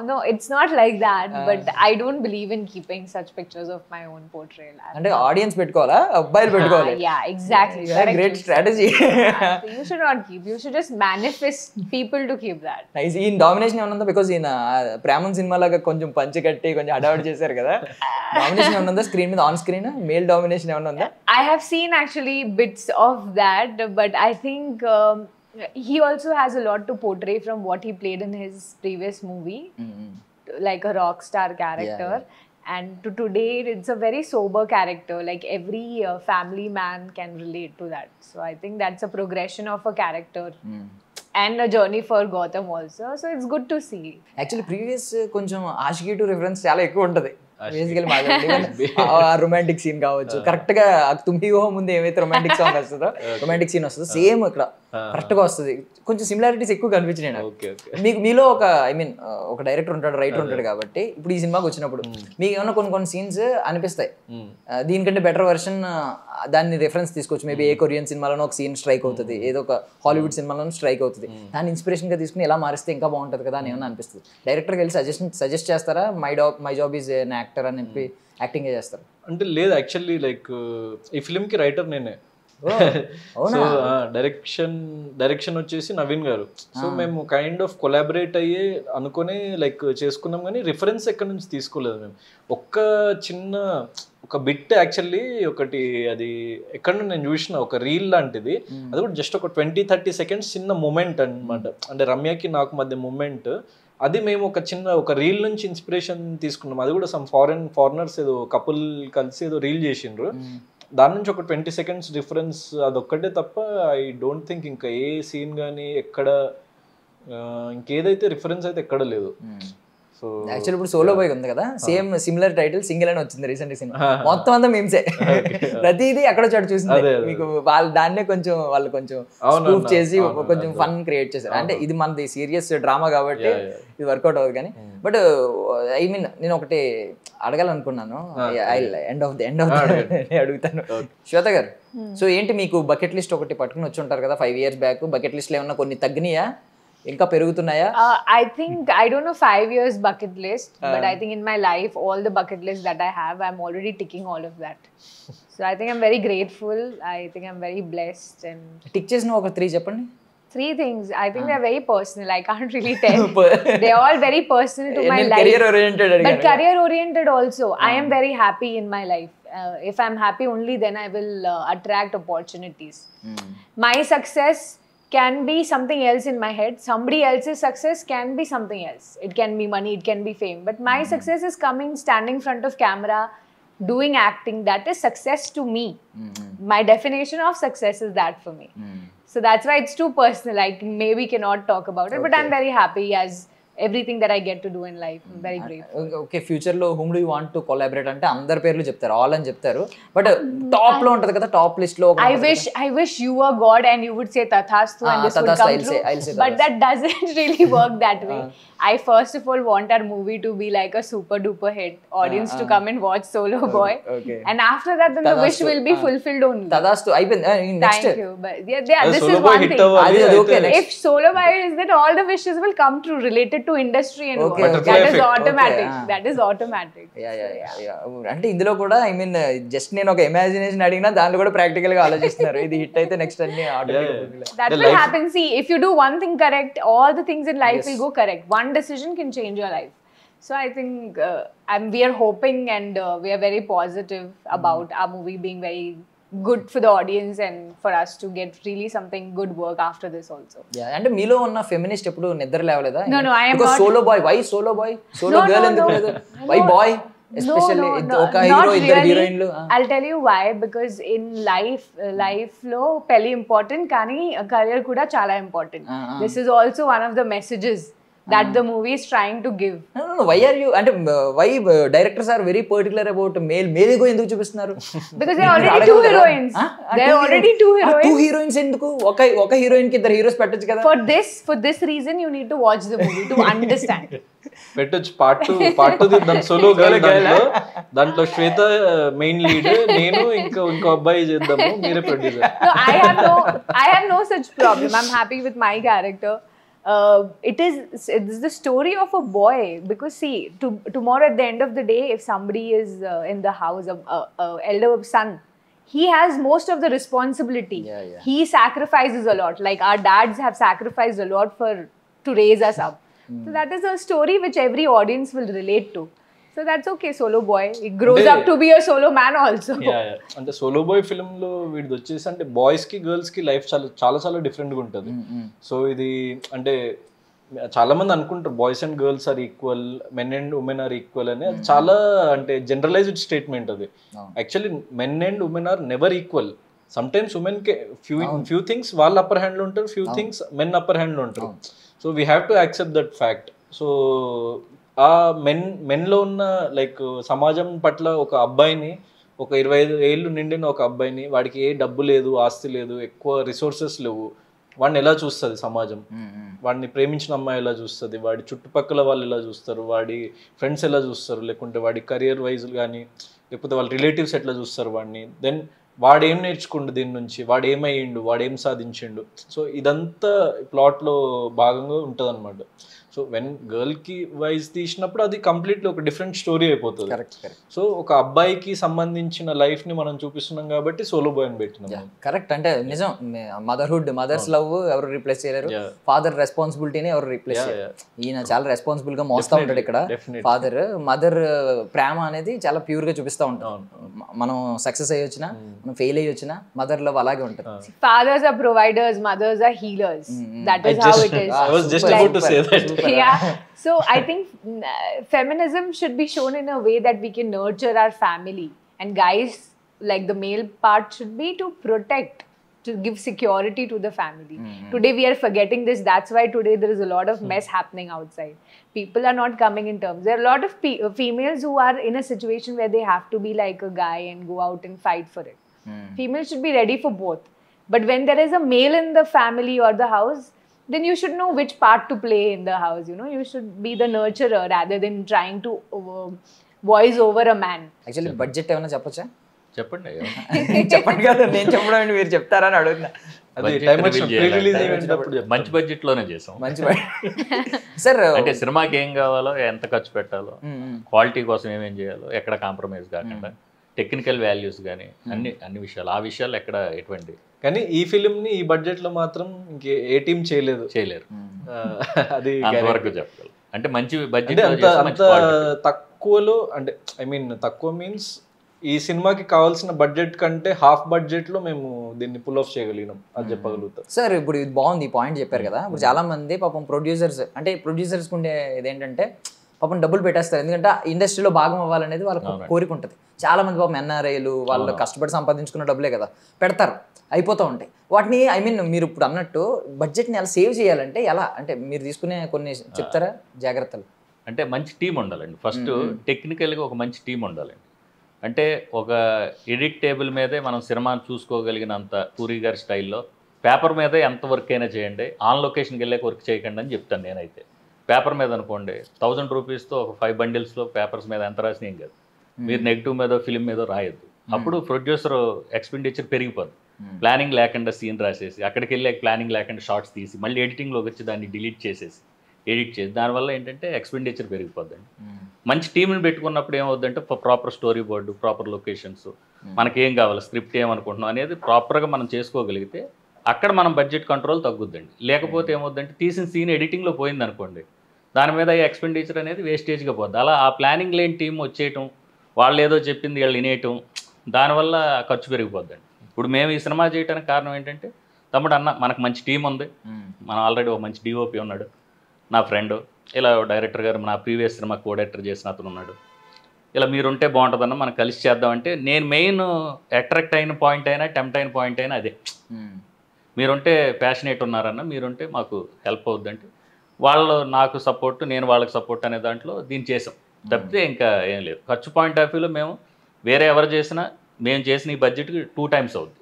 No, it's not like that. But I don't believe in keeping such pictures of my own portrayal. అంటే ఆడియన్స్ పెట్టుకోవాలా, అబ్బాయిలు పెట్టుకోవాలి? Yeah, exactly. Correct. Great strategy. So you should not keep. You should just manifest people to keep that. Nice. ఈయన domination ఏమన్నా ఉందా? Because ఈయన Premam cinema లాగా కొంచెం పంచి కట్టి కొంచెం హడావిడి చేశారు కదా, డామినేషన్ ఏమన్నా ఉందా స్క్రీన్ మీద? ఆన్ స్క్రీన్ మేల్ డామినేషన్ ఏమన్నా ఉందా? I have seen actually bits of that, but I think he also has a lot to portray from what he played in his previous movie, like a rock star character. And to today, it's a very sober character. Like every family man can relate to that. So I think that's a progression of a character and a journey for Gotham also. So it's good to see. Actually previous కొంచెం Aashiqui to reference చాలా ఎక్కువ ఉంటుంది basically romantic scene కావచ్చు. Correct గా తుమ్హి ఓహో ముందు ఏమైతే romantic song వస్తుందో, రొమాంటిక్ సీన్ వస్తుందో సేమ్ ఇక్కడ కరెక్ట్ గా వస్తుంది. కొంచెం సిమిలారిటీస్ ఎక్కువ కనిపించినాయి నాకు. మీకు మీలో ఒక ఒక డైరెక్టర్ ఉంటాడు, రైటర్ ఉంటాడు కాబట్టి ఇప్పుడు ఈ సినిమాకి వచ్చినప్పుడు మీకు ఏమన్నా కొన్ని సీన్స్ అనిపిస్తాయి దీనికంటే బెటర్ వర్షన్, దాన్ని రిఫరెన్స్ తీసుకోవచ్చు. మేబీ ఏ కొరియన్ సినిమాలోనో ఒక సీన్ స్ట్రైక్ అవుతుంది, ఏదో ఒక హాలీవుడ్ సినిమాలోనో స్ట్రైక్ అవుతుంది, దాన్ని ఇన్స్పిరేషన్ గా తీసుకుని ఎలా మారిస్తే ఇంకా బాగుంటుంది కదా అని ఏమన్నా అనిపిస్తుంది. డైరెక్టర్కి వెళ్ళి సజెస్ట్ చేస్తారా? My job is an actor అని చెప్పి యాక్టింగ్ చేస్తారు అంటే? లేదు, యాక్చువల్లీ లైక్ ఈ ఫిల్మ్ కి రైటర్ నేనే. సో డైరెక్షన్ వచ్చేసి నవీన్ గారు. సో మేము కైండ్ ఆఫ్ కొలాబరేట్ అయ్యే అనుకుని లైక్ చేసుకున్నాం, కానీ రిఫరెన్స్ ఎక్కడి నుంచి తీసుకోలేదు మేము. ఒక్క చిన్న ఒక బిట్ యాక్చువల్లీ ఒకటి, అది ఎక్కడ నేను చూసిన ఒక రీల్ లాంటిది, అది కూడా జస్ట్ ఒక 20-30 సెకండ్స్ చిన్న మూమెంట్ అనమాట. అంటే రమ్యకి నాకు మధ్య మూమెంట్, అది మేము ఒక రీల్ నుంచి ఇన్స్పిరేషన్ తీసుకున్నాం. అది కూడా సమ్ ఫారినర్స్ ఏదో కపుల్ కలిసి ఏదో రీల్ చేసిండ్రు, దాని నుంచి ఒక 20 సెకండ్స్ డిఫరెన్స్, అదొక్కటే తప్ప ఐ డోంట్ థింక్ ఇంకా ఏ సీన్ కానీ ఎక్కడ ఇంకేదైతే రిఫరెన్స్ అయితే ఎక్కడ లేదు. సో యాక్చువల్లీ ఇప్పుడు సోలో బాయ్ ఉంది కదా, సేమ్ సిమిలర్ టైటిల్ సింగిల్ అని వచ్చింది రీసెంట్ సినిమా, మొత్తం అంతా మేమ్సే, ప్రతిదీ ఎక్కడో చోటు చూసింది మీకు. వాళ్ళు దాన్నే వాళ్ళు కొంచెం స్కూప్ చేసి కొంచెం ఫన్ క్రియేట్ చేశారు. అంటే ఇది మనది సీరియస్ డ్రామా కాబట్టి ఇది వర్కౌట్ అవ్వదు కానీ, బట్ నేను ఒకటి అడగాలనుకున్నాను, ఎండ్ ఆఫ్ ది అడుగుతాను. శ్వేత గారు, సో ఏంటి మీకు బకెట్ లిస్ట్ ఒకటి పట్టుకుని వచ్చి ఉంటారు కదా 5 years బ్యాక్, బకెట్ లిస్ట్ లో ఏమన్నా కొన్ని తగ్గినాయా, ఇంకా పెరుగుతున్నాయా? I think, I don't know 5 years bucket list, but I think in my life all the bucket lists that I have, I'm already ticking all of that. So I think I'm very grateful. I think I'm very blessed. And tick చేసిన ఒక 3 చెప్పండి. 3 things. I think they're very personal. I can't really tell. They're all very personal to my life. Career oriented. But career oriented also. I am very happy in my life. If I'm happy only, then I will attract opportunities. My success can be something else in my head. Somebody else's success can be something else. It can be money, it can be fame. But my success is coming, standing in front of camera, doing acting. That is success to me. My definition of success is that for me. So that's why it's too personal. I maybe cannot talk about it, but I'm very happy as everything that I get to do in life. I'm very grateful. Okay, future lo whom do you want to collaborate ante andaru perlu cheptaru, all ani cheptaru, but top lo untadi kada, top list lo I wish you were God and you would say tathastu and this would come true. I'll say but that doesn't really work that way. I first of all want our movie to be like a super duper hit, audience to come and watch Solo Boy. Okay. And after that then the wish will be fulfilled only. Tadastu ayipindi next. Thank you. But this Solo is Boy one hit thing. avvali, okay, next. If Solo Boy is that, all the wishes will come true related to industry and Okay, work. okay. That is Effect. automatic. Okay, That is automatic. Yeah. అంటే ఇందులో కూడా just నేను ఒక imagination అడిగినా దాంట్లో కూడా practical గా ఆలోచిస్తున్నారు, ఇది హిట్ అయితే నెక్స్ట్ అన్ని That will happen. See, if you do one thing correct, all the things in life will go correct. One decision can change your life. So I think we are hoping and we are very positive about our movie being very good for the audience and for us to get really something good work after this also. అంటే మీలో ఉన్న feminist ఎప్పుడు నిద్ర లేవలేదా? No, I am not. Solo boy, why solo boy, solo girl ఎందుకు లేదు? Why boy especially ఒక hero ఇద్దరు హీరోయిన్లు? I'll tell you why, because in life lo pelli important కానీ career కూడా చాలా important. This is also one of the messages that the movie is trying to give. No, why are you, అంటే why directors are very particular about male ego ఎందుకు చూపిస్తున్నారు? Because there are already 2 heroines. There are already 2 heroines. 2 heroines ఎందుకు? ఒక heroine కి 2 heroes పెట్టొచ్చు కదా. For this reason you need to watch the movie to understand. పెట్టొచ్చు. Part 2 తీద్దాం. Solo girl దాంట్లో శ్వేత మెయిన్ లీడ్, నేను ఇంకో అబ్బాయి చేద్దాము, మీరే producer. No, I have no such problem. I'm happy with my character. it's the story of a boy, because see, tomorrow at the end of the day, if somebody is in the house, a elder son, he has most of the responsibility. Yeah. He sacrifices a lot, like our dads have sacrificed a lot to raise us up. So that is a story which every audience will relate to. So that's okay, solo boy. He grows up to be a solo man also. అంటే solo bye ఫిల్మ్లో వీడిది వచ్చేసి అంటే బాయ్స్కి గర్ల్స్కి life చాలా డిఫరెంట్గా ఉంటుంది. So ఇది అంటే చాలా మంది అనుకుంటారు boys and girls are equal, men and women are equal అని. అది చాలా అంటే జనరలైజ్డ్ స్టేట్మెంట్ అది. Actually men and women are never equal. Sometimes women కే ఫ్యూ థింగ్స్ వాళ్ళ అప్పర్ హ్యాండ్లో ఉంటారు, ఫ్యూ థింగ్స్ మెన్ అప్పర్ హ్యాండ్లో ఉంటారు. So we have to accept that fact. So ఆ మెన్లో ఉన్న లైక్ సమాజం పట్ల ఒక అబ్బాయిని, ఒక 25 ఏళ్ళు నిండిన ఒక అబ్బాయిని, వాడికి ఏ డబ్బు లేదు, ఆస్తి లేదు, ఎక్కువ రిసోర్సెస్ లేవు, వాడిని ఎలా చూస్తుంది సమాజం? వాడిని ప్రేమించిన అమ్మాయి ఎలా చూస్తుంది? వాడి చుట్టుపక్కల వాళ్ళు ఎలా చూస్తారు? వాడి ఫ్రెండ్స్ ఎలా చూస్తారు? లేకుంటే వాడి కెరియర్ వైజ్ కానీ, లేకపోతే వాళ్ళ రిలేటివ్స్ ఎట్లా చూస్తారు వాడిని? దెన్ వాడు ఏం నేర్చుకుండు దీని నుంచి, వాడు ఏమయ్యిండు, వాడు ఏం సాధించిండు? సో ఇదంతా ప్లాట్లో భాగంగా ఉంటుంది అనమాట. సో వెన్ గర్ల్కి వైజ్ తీసినప్పుడు అది కంప్లీట్లీ ఒక డిఫరెంట్ స్టోరీ అయిపోతుంది. సో ఒక అబ్బాయికి సంబంధించిన లైఫ్ని మనం చూపిస్తున్నాం కాబట్టి సోలో బాయ్ అని పెట్టినాం. కరెక్ట్. అంటే నిజం, మదర్స్ లవ్ ఎవరు రీప్లేస్ చేయలేరు, ఫాదర్ రెస్పాన్సిబిలిటీని ఎవరు రీప్లేస్ చేయలేరు. ఈయన చాలా రెస్పాన్సిబుల్ గా మోస్తా ఉంటాడు ఇక్కడ ఫాదర్. మదర్ ప్రేమ అనేది చాలా ప్యూర్ గా చూపిస్తా ఉంటాం. మనం సక్సెస్ అయ్యి వచ్చినా, మనం ఫెయిల్ అయ్యి వచ్చినా, మదర్ లవ్ అలాగే ఉంటుంది. Fathers are providers, mothers are healers. That is how it is. I was just about to say that. Yeah. So I think feminism should be shown in a way that we can nurture our family, and guys, like the male part should be to protect, to give security to the family. Today we are forgetting this. That's why today there is a lot of mess happening outside. People are not coming in terms. There are a lot of females who are in a situation where they have to be like a guy and go out and fight for it. Females should be ready for both. But when there is a male in the family or the house, then you should know which part to play in the house. You know, you should be the nurturer rather than trying to voice over a man. Actually budget ఏమైనా చెప్పొచ్చా? చెప్పండి. చెప్పండి కదా, నేను చెప్పడం ఏంటి, మీరు చెప్తారని అడుగుతున్నా. మంచి బడ్జెట్ లోనే చేసాం. మంచి సార్, అంటే సినిమాకి ఏం కావాలో, ఎంత ఖర్చు పెట్టాలో, క్వాలిటీ కోసం ఏమేం చేయాలో, ఎక్కడ కాంప్రమైజ్ కాకుండా, టెక్నికల్ వాల్యూస్ కానీ అన్ని విషయాలు, ఆ విషయాలు ఎక్కడ ఎటువంటి. కానీ ఈ ఫిలింని ఈ బడ్జెట్ లో మాత్రం ఇంకే ఏ టీం చేయలేరు. అది అంతవరకు చెప్పగలరు. అంటే మంచి బడ్జెట్ అంత తక్కువలో, అంటే ఐ మీన్ తక్కువ మీన్స్ ఈ సినిమాకి కావాల్సిన బడ్జెట్ కంటే హాఫ్ బడ్జెట్ లో మేము దీన్ని పుల్ ఆఫ్ చేయగలిగినాం, అది చెప్పగలుగుతాం. సార్ ఇప్పుడు ఇది బాగుంది, ఈ పాయింట్ చెప్పారు కదా. ఇప్పుడు చాలా మంది పాపం ప్రొడ్యూసర్స్, అంటే ప్రొడ్యూసర్స్ ఉండే ఇదేంటంటే పాపం డబ్బులు పెట్టేస్తారు, ఎందుకంటే ఇండస్ట్రీలో భాగం అవ్వాలనేది వాళ్ళకి కోరిక ఉంటుంది. చాలా మంది పాపం ఎన్ఆర్ఐలు వాళ్ళు కష్టపడి సంపాదించుకున్న డబ్బులే కదా పెడతారు, అయిపోతూ ఉంటాయి. వాటిని ఐ మీన్ మీరు ఇప్పుడు అన్నట్టు బడ్జెట్ని ఎలా సేవ్ చేయాలంటే ఎలా, అంటే మీరు తీసుకునే కొన్ని చెప్తారా జాగ్రత్తలు? అంటే మంచి టీం ఉండాలండి. ఫస్ట్ టెక్నికల్గా ఒక మంచి టీం ఉండాలండి. అంటే ఒక ఎడిట్ టేబుల్ మీదే మనం సినిమాని చూసుకోగలిగినంత పూరి గారి స్టైల్లో పేపర్ మీదే ఎంత వర్క్ అయినా చేయండి, ఆన్ లొకేషన్కి వెళ్ళాక వర్క్ చేయకండి అని చెప్తాను నేనైతే. పేపర్ మీద అనుకోండి 1000 రూపీస్తో ఒక 5 బండిల్స్లో పేపర్స్ మీద ఎంత రాసినా ఏం కాదు. మీరు నెగిటివ్ మీదో ఫిలిం మీదో రాయొద్దు. అప్పుడు ప్రొడ్యూసర్ ఎక్స్పెండిచర్ పెరిగిపోద్ది. ప్లానింగ్ లేకుండా సీన్ రాసేసి, అక్కడికి వెళ్ళి ప్లానింగ్ లేకుండా షార్ట్స్ తీసి, మళ్ళీ ఎడిటింగ్లోకి వచ్చి దాన్ని డిలీట్ చేసేసి ఎడిట్ చేసి, దానివల్ల ఏంటంటే ఎక్స్పెండిచర్ పెరిగిపోద్దండి. మంచి టీంని పెట్టుకున్నప్పుడు ఏమవుద్దంటే proper storyboard, proper locations, మనకేం కావాలి, స్క్రిప్ట్ ఏమనుకుంటున్నాం అనేది ప్రాపర్గా మనం చేసుకోగలిగితే అక్కడ మనం బడ్జెట్ కంట్రోల్ తగ్గుద్దండి. లేకపోతే ఏమవుద్దంటే తీసిన సీన్ ఎడిటింగ్లో పోయింది అనుకోండి, దాని మీద ఎక్స్పెండిచర్ అనేది వేస్టేజ్గా పోద్ది. అలా ఆ ప్లానింగ్ లేని టీం వచ్చేయటం, వాళ్ళు ఏదో చెప్పింది వీళ్ళు వినేయటం, దానివల్ల ఖర్చు పెరిగిపోద్దండి. ఇప్పుడు మేము ఈ సినిమా చేయడానికి కారణం ఏంటంటే, తమ్ముడు అన్న మనకు మంచి టీం ఉంది, మనం ఆల్రెడీ ఒక మంచి డిఓపి ఉన్నాడు, నా ఫ్రెండ్, ఇలా డైరెక్టర్ గారు నా ప్రీవియస్ సినిమా కో డైరెక్టర్ చేసిన అతను ఉన్నాడు, ఇలా మీరుంటే బాగుంటుందన్న, మనం కలిసి చేద్దామంటే నేను మెయిన్ అట్రాక్ట్ అయిన పాయింట్ అయినా టెంప్ట్ అయిన పాయింట్ అయినా అదే, మీరుంటే ప్యాషనేట్ ఉన్నారన్న, మీరుంటే మాకు హెల్ప్ అవుద్దంటే వాళ్ళు నాకు సపోర్ట్, నేను వాళ్ళకి సపోర్ట్ అనే దాంట్లో దీన్ని చేసాం తప్పితే ఇంకా ఏం లేదు. ఖర్చు పాయింట్ ఆఫ్ వ్యూలో మేము వేరే ఎవరు చేసినా మేము చేసిన ఈ బడ్జెట్కి 2 times అవుద్ది.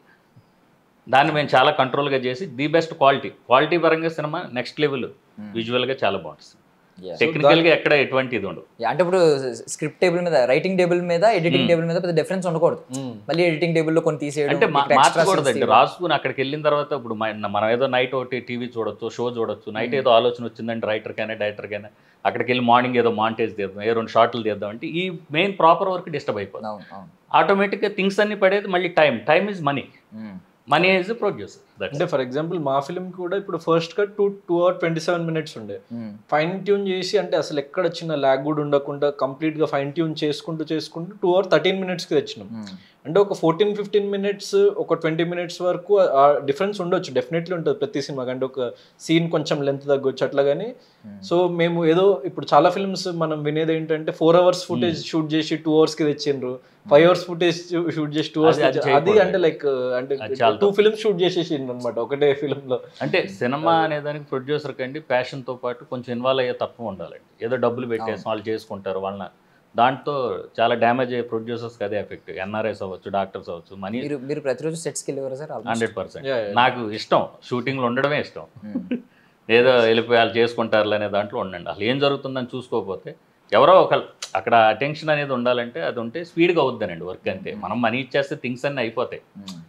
దాన్ని మేము చాలా కంట్రోల్గా చేసి ది బెస్ట్ క్వాలిటీ పరంగా సినిమా నెక్స్ట్ లెవెల్ విజువల్గా చాలా బాగుంటుంది. టెక్నికల్గా ఎక్కడ ఎటువంటి ఇది ఉండదు. అంటే ఇప్పుడు స్క్రిప్ట్ టేబుల్ మీద, రైటింగ్ టేబుల్ మీద, ఎడిటింగ్ టేబుల్ మీద పెద్ద డిఫరెన్స్ ఉండకూడదు. మళ్ళీ ఎడిటింగ్ టేబుల్ లో కొన్ని తీసేయడం అంటే మార్చకూడదు అంటే రాసుకుని అక్కడికి వెళ్ళిన తర్వాత ఇప్పుడు మనం ఏదో నైట్ ఒకటి టీవీ చూడొచ్చు, షో చూడొచ్చు, నైట్ ఏదో ఆలోచన వచ్చిందంటే రైటర్కైనా డైరెక్టర్కైనా అక్కడికి వెళ్ళి మార్నింగ్ ఏదో మాంటేజ్ తీద్దాం, ఏ 2 షార్ట్లు తీద్దాం అంటే ఈ మెయిన్ ప్రాపర్ వర్క్ డిస్టర్బ్ అయిపోతుంది. ఆటోమేటిక్గా థింగ్స్ అన్ని పడేది మళ్ళీ time is money, money is producer. అంటే ఫర్ ఎగ్జాంపుల్ మా ఫిల్మ్ కూడా ఇప్పుడు ఫస్ట్ కట్ 2 hours 27 minutes ఉండే, ఫైన్ ట్యూన్ చేసి అంటే అసలు ఎక్కడ చిన్న ల్యాగ్ కూడా ఉండకుండా కంప్లీట్ గా ఫైన్ ట్యూన్ చేసుకుంటూ 2 hours 13 minutes కి తెచ్చినాం. అంటే ఒక 14-15 minutes, ఒక 20 minutes వరకు డిఫరెన్స్ ఉండొచ్చు, డెఫినెట్లీ ఉంటుంది ప్రతి సినిమాకి. అంటే ఒక సీన్ కొంచెం లెంత్ తగ్గొచ్చు అట్లా. కానీ సో మేము ఏదో ఇప్పుడు చాలా ఫిల్మ్స్ మనం వినేది ఏంటంటే 4 hours ఫుటేజ్ షూట్ చేసి 2 hours కి తెచ్చిండ్రు, 5 hours ఫుటేజ్ షూట్ చేసి 2 hours. అది అంటే లైక్ అంటే 2 films షూట్ చేసేసి అనమాట ఒకటే ఫిల్మ్ లో. అంటే సినిమా అనేదానికి ప్రొడ్యూసర్ కండి ప్యాషన్ తో పాటు కొంచెం ఇన్వాల్వ్ అయ్యే తత్వం ఉండాలండి. ఏదో డబ్బులు పెట్టేసి వాళ్ళు చేసుకుంటారు, వాళ్ళ దాంట్లో చాలా డ్యామేజ్ అయ్యే ప్రొడ్యూసర్స్కి అదే ఎఫెక్ట్. ఎన్ఆర్ఎస్ అవ్వచ్చు, డాక్టర్స్ అవ్వచ్చు. మీరు ప్రతిరోజు సెట్స్కి వెళ్ళేవారు సార్? 100%. నాకు ఇష్టం షూటింగ్లో ఉండడమే ఇష్టం. ఏదో వెళ్ళిపోయి వాళ్ళు చేసుకుంటారు అనే దాంట్లో ఉండండి. అసలు ఏం జరుగుతుందని చూసుకోకపోతే ఎవరో ఒకళ్ళు అక్కడ అటెన్షన్ అనేది ఉండాలంటే అది ఉంటే స్పీడ్గా అవుద్దనండి వర్క్. అంతే, మనం మనీ ఇచ్చేస్తే థింగ్స్ అన్నీ అయిపోతాయి.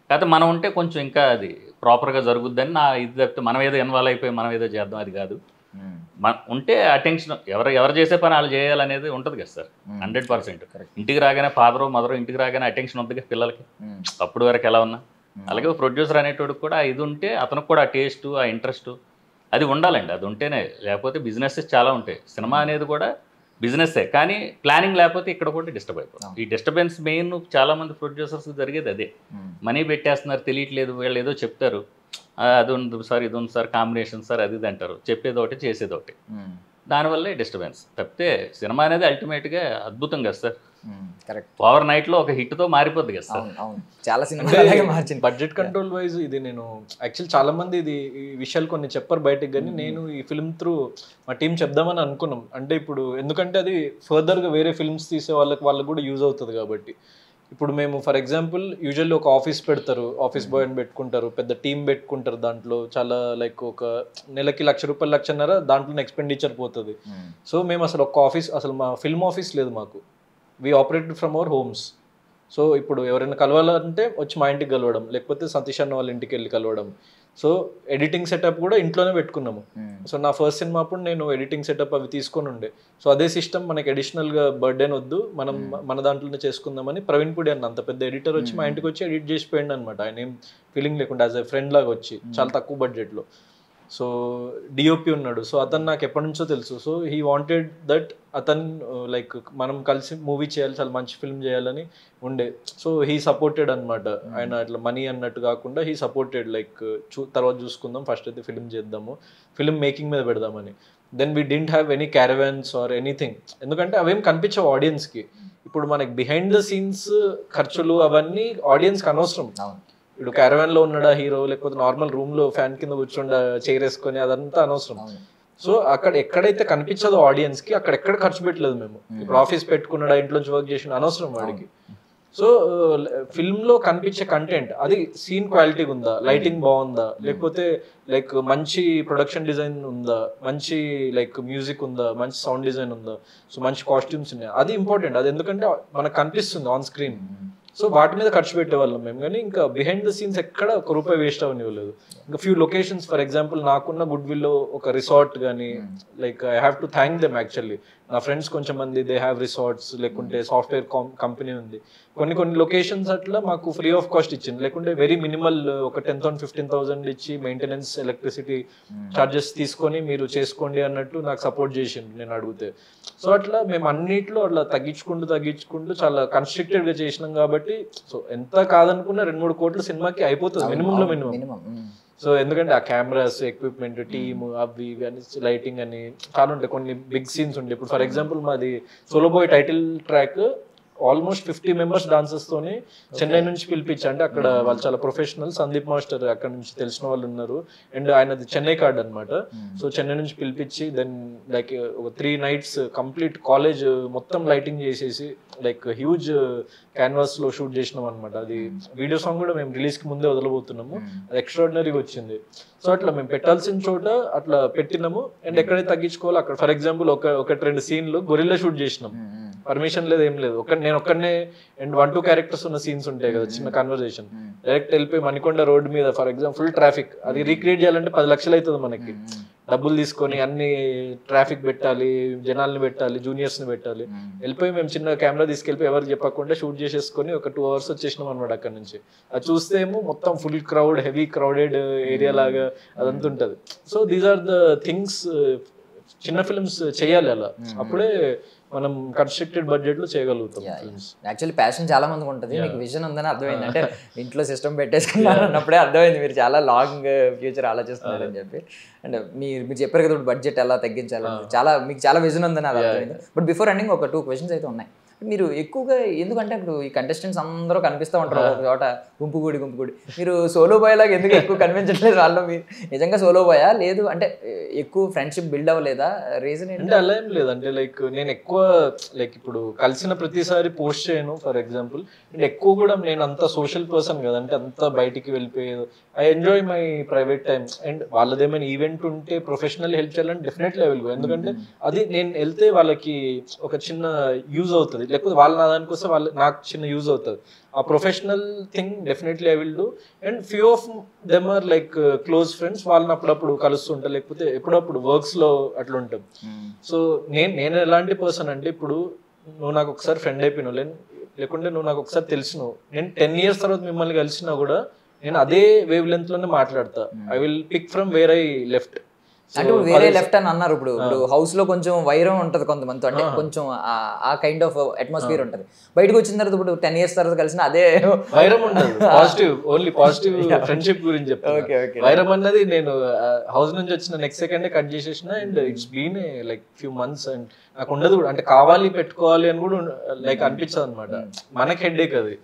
కాకపోతే మనం ఉంటే కొంచెం ఇంకా అది ప్రాపర్గా జరుగుద్దని నా ఇది చెప్తే మనం ఏదో ఇన్వాల్వ్ అయిపోయి మనం ఏదో చేద్దాం అది కాదు. మన ఉంటే అటెన్షన్ ఎవరు చేసే పని వాళ్ళు చేయాలనేది ఉంటుంది కదా సార్. 100%. ఇంటికి రాగానే ఫాదరు మదరు ఇంటికి రాగానే అటెన్షన్ ఉంటుంది కదా పిల్లలకి, అప్పుడు వరకు ఎలా ఉన్నా. అలాగే ప్రొడ్యూసర్ అనేటోడికి కూడా ఇది ఉంటే అతనికి కూడా ఆ టేస్ట్, ఆ ఇంట్రెస్ట్ అది ఉండాలండి. అది ఉంటేనే, లేకపోతే బిజినెసెస్ చాలా ఉంటాయి. సినిమా అనేది కూడా బిజినెస్సే, కానీ ప్లానింగ్ లేకపోతే ఇక్కడ కూడా డిస్టర్బ్ అయిపోతుంది. ఈ డిస్టర్బెన్స్ మెయిన్ చాలా మంది ప్రొడ్యూసర్స్ జరిగేది అదే. మనీ పెట్టేస్తున్నారు, తెలియట్లేదు, వీళ్ళు ఏదో చెప్తారు, అది ఉంది సార్, ఇది ఉంది సార్, కాంబినేషన్ సార్, అది ఇది అంటారు, చెప్పేది ఒకటి చేసేది ఒకటి. దానివల్లే డిస్టర్బెన్స్. తప్పితే సినిమా అనేది అల్టిమేట్గా అద్భుతం కదా సార్. కరెక్ట్. ఓవర్ నైట్లో ఒక హిట్తో మారిపోద్ది కదా సార్. చాలా సినిమా బడ్జెట్ కంట్రోల్ వైజ్ ఇది నేను యాక్చువల్ చాలా మంది ఇది ఈ విషయాలు కొన్ని చెప్పరు బయటకు, కానీ నేను ఈ ఫిల్మ్ త్రూ మా టీం చెప్దామని అనుకున్నాం. అంటే ఇప్పుడు ఎందుకంటే అది ఫర్దర్గా వేరే ఫిల్మ్స్ తీసే వాళ్ళకి కూడా యూజ్ అవుతుంది కాబట్టి. ఇప్పుడు మేము ఫర్ ఎగ్జాంపుల్ యూజువల్లీ ఒక ఆఫీస్ పెడతారు, ఆఫీస్ బాయ్ అని పెట్టుకుంటారు, పెద్ద టీం పెట్టుకుంటారు, దాంట్లో చాలా లైక్ ఒక నెలకి ₹1,00,000 1,00,000 దాంట్లో ఎక్స్పెండిచర్ పోతుంది. సో మేము అసలు ఒక ఆఫీస్, అసలు మా ఫిల్మ్ ఆఫీస్ లేదు మాకు. We operated from our homes. So ఇప్పుడు ఎవరైనా కలవాలంటే వచ్చి మా ఇంటికి కలవడం, లేకపోతే సతీష్ అన్న వాళ్ళ ఇంటికి వెళ్ళి కలవడం. సో ఎడిటింగ్ సెటప్ కూడా ఇంట్లోనే పెట్టుకున్నాము. సో నా ఫస్ట్ సినిమా అప్పుడు నేను ఎడిటింగ్ సెటప్ అవి తీసుకొని ఉండే. సో అదే సిస్టమ్ మనకి అడిషనల్గా బర్త్డేని వద్దు, మనం మన దాంట్లోనే చేసుకుందామని ప్రవీణ్ పుడి అన్న అంత పెద్ద ఎడిటర్ వచ్చి మా ఇంటికి వచ్చి ఎడిట్ చేసిపోయింది అనమాట. ఆయన ఏం ఫీలింగ్ లేకుండా యాజ్ ఎ ఫ్రెండ్ లాగా వచ్చి, చాలా తక్కువ బడ్జెట్లో. సో డిఓపి ఉన్నాడు, సో అతను నాకు ఎప్పటి నుంచో తెలుసు. సో హీ వాంటెడ్ దట్ అతను లైక్ మనం కలిసి మూవీ చేయాలి, చాలా మంచి ఫిల్మ్ చేయాలని ఉండే. సో హీ సపోర్టెడ్ అనమాట. ఆయన అట్లా మనీ అన్నట్టు కాకుండా హీ సపోర్టెడ్ లైక్ తర్వాత చూసుకుందాం, ఫస్ట్ అయితే ఫిల్మ్ చేద్దాము, ఫిల్మ్ మేకింగ్ మీద పెడదామని. Then we didn't have any caravans or anything, ఎందుకంటే అవేం కనిపించవు ఆడియన్స్కి. ఇప్పుడు మనకి బిహైండ్ ద సీన్స్ ఖర్చులు అవన్నీ ఆడియన్స్కి అనవసరం. ఇప్పుడు క్యారవాన్ లో ఉన్నాడా హీరో, లేకపోతే నార్మల్ రూమ్ లో ఫ్యాన్ కింద కూర్చుండా చైర్ వేసుకొని, అదంతా అనవసరం. సో అక్కడ ఎక్కడైతే కనిపించదో ఆడియన్స్ కి అక్కడ ఎక్కడ ఖర్చు పెట్టలేదు మేము. ఇప్పుడు ఆఫీస్ పెట్టుకున్నాడా, ఇంట్లోంచి వర్క్ చేసిన అనవసరం వాడికి. సో ఫిల్మ్ లో కనిపించే కంటెంట్ అది సీన్ క్వాలిటీ ఉందా, లైటింగ్ బాగుందా, లేకపోతే లైక్ మంచి ప్రొడక్షన్ డిజైన్ ఉందా, మంచి లైక్ మ్యూజిక్ ఉందా, మంచి సౌండ్ డిజైన్ ఉందా, సో మంచి కాస్ట్యూమ్స్ ఉన్నాయి, అది ఇంపార్టెంట్. అది ఎందుకంటే మనకు కనిపిస్తుంది ఆన్ స్క్రీన్. సో వాటి మీద ఖర్చు పెట్టేవాళ్ళం మేము, కానీ ఇంకా బిహైండ్ ద సీన్స్ ఎక్కడ ₹1 వేస్ట్ అవనివ్వలేదు. ఇంకా ఫ్యూ లొకేషన్స్ ఫర్ ఎగ్జాంపుల్ నాకున్న గుడ్ విల్లో ఒక రిసార్ట్ కానీ, like I have to thank them actually. నా ఫ్రెండ్స్ కొంచెం మంది దే హ్యావ్ రిసార్ట్స్, లేకుంటే సాఫ్ట్వేర్ కంపెనీ ఉంది. కొన్ని లొకేషన్స్ అట్లా మాకు ఫ్రీ ఆఫ్ కాస్ట్ ఇచ్చింది, లేకుంటే వెరీ మినిమల్ ఒక 10,000 15,000 ఇచ్చి మెయింటెనెన్స్, ఎలక్ట్రిసిటీ ఛార్జెస్ తీసుకొని మీరు చేసుకోండి అన్నట్టు నాకు సపోర్ట్ చేసింది నేను అడిగితే. సో అట్లా మేము అన్నిట్లో అట్లా తగ్గించుకుంటూ చాలా కన్స్ట్రక్టెడ్గా చేసినాం కాబట్టి సో ఎంత కాదనుకున్నా 2-3 కోట్ల సినిమాకి అయిపోతుంది మినిమంలో మినిమం. సో ఎందుకంటే ఆ కెమెరాస్, ఎక్విప్మెంట్, టీమ్, అవి ఇవి అని, లైటింగ్ అని చాలా ఉంటాయి. కొన్ని బిగ్ సీన్స్ ఉంటాయి. ఇప్పుడు ఫర్ ఎగ్జాంపుల్ మాది solo boy title track almost 50 members dancers తోని చెన్నై నుంచి పిలిపించి, అంటే అక్కడ వాళ్ళు చాలా ప్రొఫెషనల్, సందీప్ మాస్టర్ అక్కడ నుంచి తెలిసిన వాళ్ళు ఉన్నారు, అండ్ ఆయనది చెన్నై కార్డ్ అనమాట. సో చెన్నై నుంచి పిలిపించి దెన్ లైక్ ఒక 3 nights కంప్లీట్ కాలేజ్ మొత్తం లైటింగ్ చేసేసి లైక్ హ్యూజ్ క్యాన్వాస్ లో షూట్ చేసినాం అనమాట. అది వీడియో సాంగ్ కూడా మేము రిలీజ్ కి ముందే వదలబోతున్నాము, అది ఎక్స్ట్రాడినరీగా వచ్చింది. సో అట్లా మేము పెట్టాల్సిన చోట అట్లా పెట్టినాము, అండ్ ఎక్కడైతే తగ్గించుకోవాలో అక్కడ. ఫర్ ఎగ్జాంపుల్ ఒకటి 2 సీన్లు గొరిల్లా షూట్ చేసినాం, పర్మిషన్ లేదు ఏం లేదు, నేను ఒక్కడనే, అండ్ 1-2 క్యారెక్టర్స్ ఉన్న సీన్స్ ఉంటాయి కదా, చిన్న కన్వర్జేషన్, డైరెక్ట్ వెళ్ళిపోయి మణికొండ రోడ్ మీద ఫర్ ఎగ్జాంపుల్ ఫుల్ ట్రాఫిక్, అది రీక్రియేట్ చేయాలంటే 10 లక్షలు అవుతుంది మనకి, డబ్బులు తీసుకొని అన్ని ట్రాఫిక్ పెట్టాలి, జనాల్ని పెట్టాలి, జూనియర్స్ ని పెట్టాలి. వెళ్ళిపోయి మేము చిన్న కెమెరా తీసుకెళ్ళిపోయి ఎవరికి చెప్పకుండా షూట్ చేసేసుకొని ఒక 2 hours వచ్చేసినాం అనమాట అక్కడ నుంచి. అది చూస్తే ఏమో మొత్తం full crowd, heavy crowded area లాగా అదంతా ఉంటది. So these are the things చిన్న ఫిల్మ్స్ చేయాలి అలా, అప్పుడే మనం కన్స్ట్రక్టెడ్ బడ్జెట్ లో చేయగలుగుతాం. యాక్చువల్లీ ప్యాషన్ చాలా మందికి ఉంటుంది, మీకు విజన్ ఉందని అర్థమైంది. అంటే ఇంట్లో సిస్టమ్ పెట్టేసుకున్నారు అన్నప్పుడే అర్థమైంది మీరు చాలా లాంగ్ ఫ్యూచర్ ఆలోచిస్తున్నారు అని చెప్పి. అండ్ మీరు చెప్పారు కదా బడ్జెట్ ఎలా తగ్గించాలి, మీకు చాలా విజన్ ఉందని అది అర్థమైంది. బట్ బిఫోర్ ఎండింగ్ ఒక 2 questions అయితే ఉన్నాయి. మీరు ఎక్కువగా ఎందుకంటే ఇప్పుడు ఈ కంటెస్టెంట్స్ అందరూ కనిపిస్తూ ఉంటారు ఒక చోట, గుంపుగూడి. మీరు సోలో బాయ్ లాగా ఎందుకు ఎక్కువ కనిపించట్లేదు వాళ్ళు? మీరు నిజంగా సోలో బాయా లేదు అంటే ఎక్కువ ఫ్రెండ్షిప్ బిల్డ్ అవ్వలేదా? రీజన్ అంటే అలా ఏం లేదంటే లైక్ నేను ఎక్కువ లైక్ ఇప్పుడు కలిసిన ప్రతిసారి పోస్ట్ చేయను ఫర్ ఎగ్జాంపుల్, అండ్ ఎక్కువ కూడా నేను అంత సోషల్ పర్సన్ కదా, అంటే అంత బయటికి వెళ్ళిపోయేది. I enjoy my private time, and వాళ్ళదేమైనా ఈవెంట్ ఉంటే ప్రొఫెషనల్ హెల్ప్ చేయాలంటే డెఫినెట్లీ ఐ విల్ గో, ఎందుకంటే అది నేను వెళ్తే వాళ్ళకి ఒక చిన్న యూజ్ అవుతుంది, లేకపోతే వాళ్ళ నా దానికోసం నాకు చిన్న యూజ్ అవుతుంది. ఆ professional thing definitely I will do, and few of them are like close friends, వాళ్ళని అప్పుడప్పుడు కలుస్తుంటా, లేకపోతే ఎప్పుడప్పుడు వర్క్స్ లో అట్లా ఉంటాం. సో నేను ఎలాంటి పర్సన్ అంటే, ఇప్పుడు నువ్వు నాకు ఒకసారి ఫ్రెండ్ అయిపోయినావు, లేకుంటే నువ్వు నాకు ఒకసారి తెలిసినావు, నేను 10 years తర్వాత మిమ్మల్ని కలిసినా కూడా నేను అదే వేవ్ లెంత్ లోనే మాట్లాడతా. I will pick from where I left. అంటే వేరే లెఫ్ట్ అని అన్నారు. ఇప్పుడు హౌస్ లో కొంచెం వైరం ఉంటది కొంతమంది, అంటే కొంచెం ఆ కైండ్ ఆఫ్ అట్మాస్ఫియర్ ఉంటది. బయటకు వచ్చిన తర్వాత ఇప్పుడు 10 years తర్వాత కలిసిన అదే వైరం ఉండదు, పాజిటివ్, ఓన్లీ పాజిటివ్ ఫ్రెండ్షిప్ గురించి చెప్తాను. వైరం అన్నది నేను హౌస్ నుంచి వచ్చిన నెక్స్ట్ సెకండ్ కట్ చేసేసిన, and it's been like few months, and నాకు ఉండదు కూడా, అంటే కావాలి పెట్టుకోవాలి అని కూడా లైక్ అనిపించదు అనమాట. మనకి హెడ్ఏక్ అది.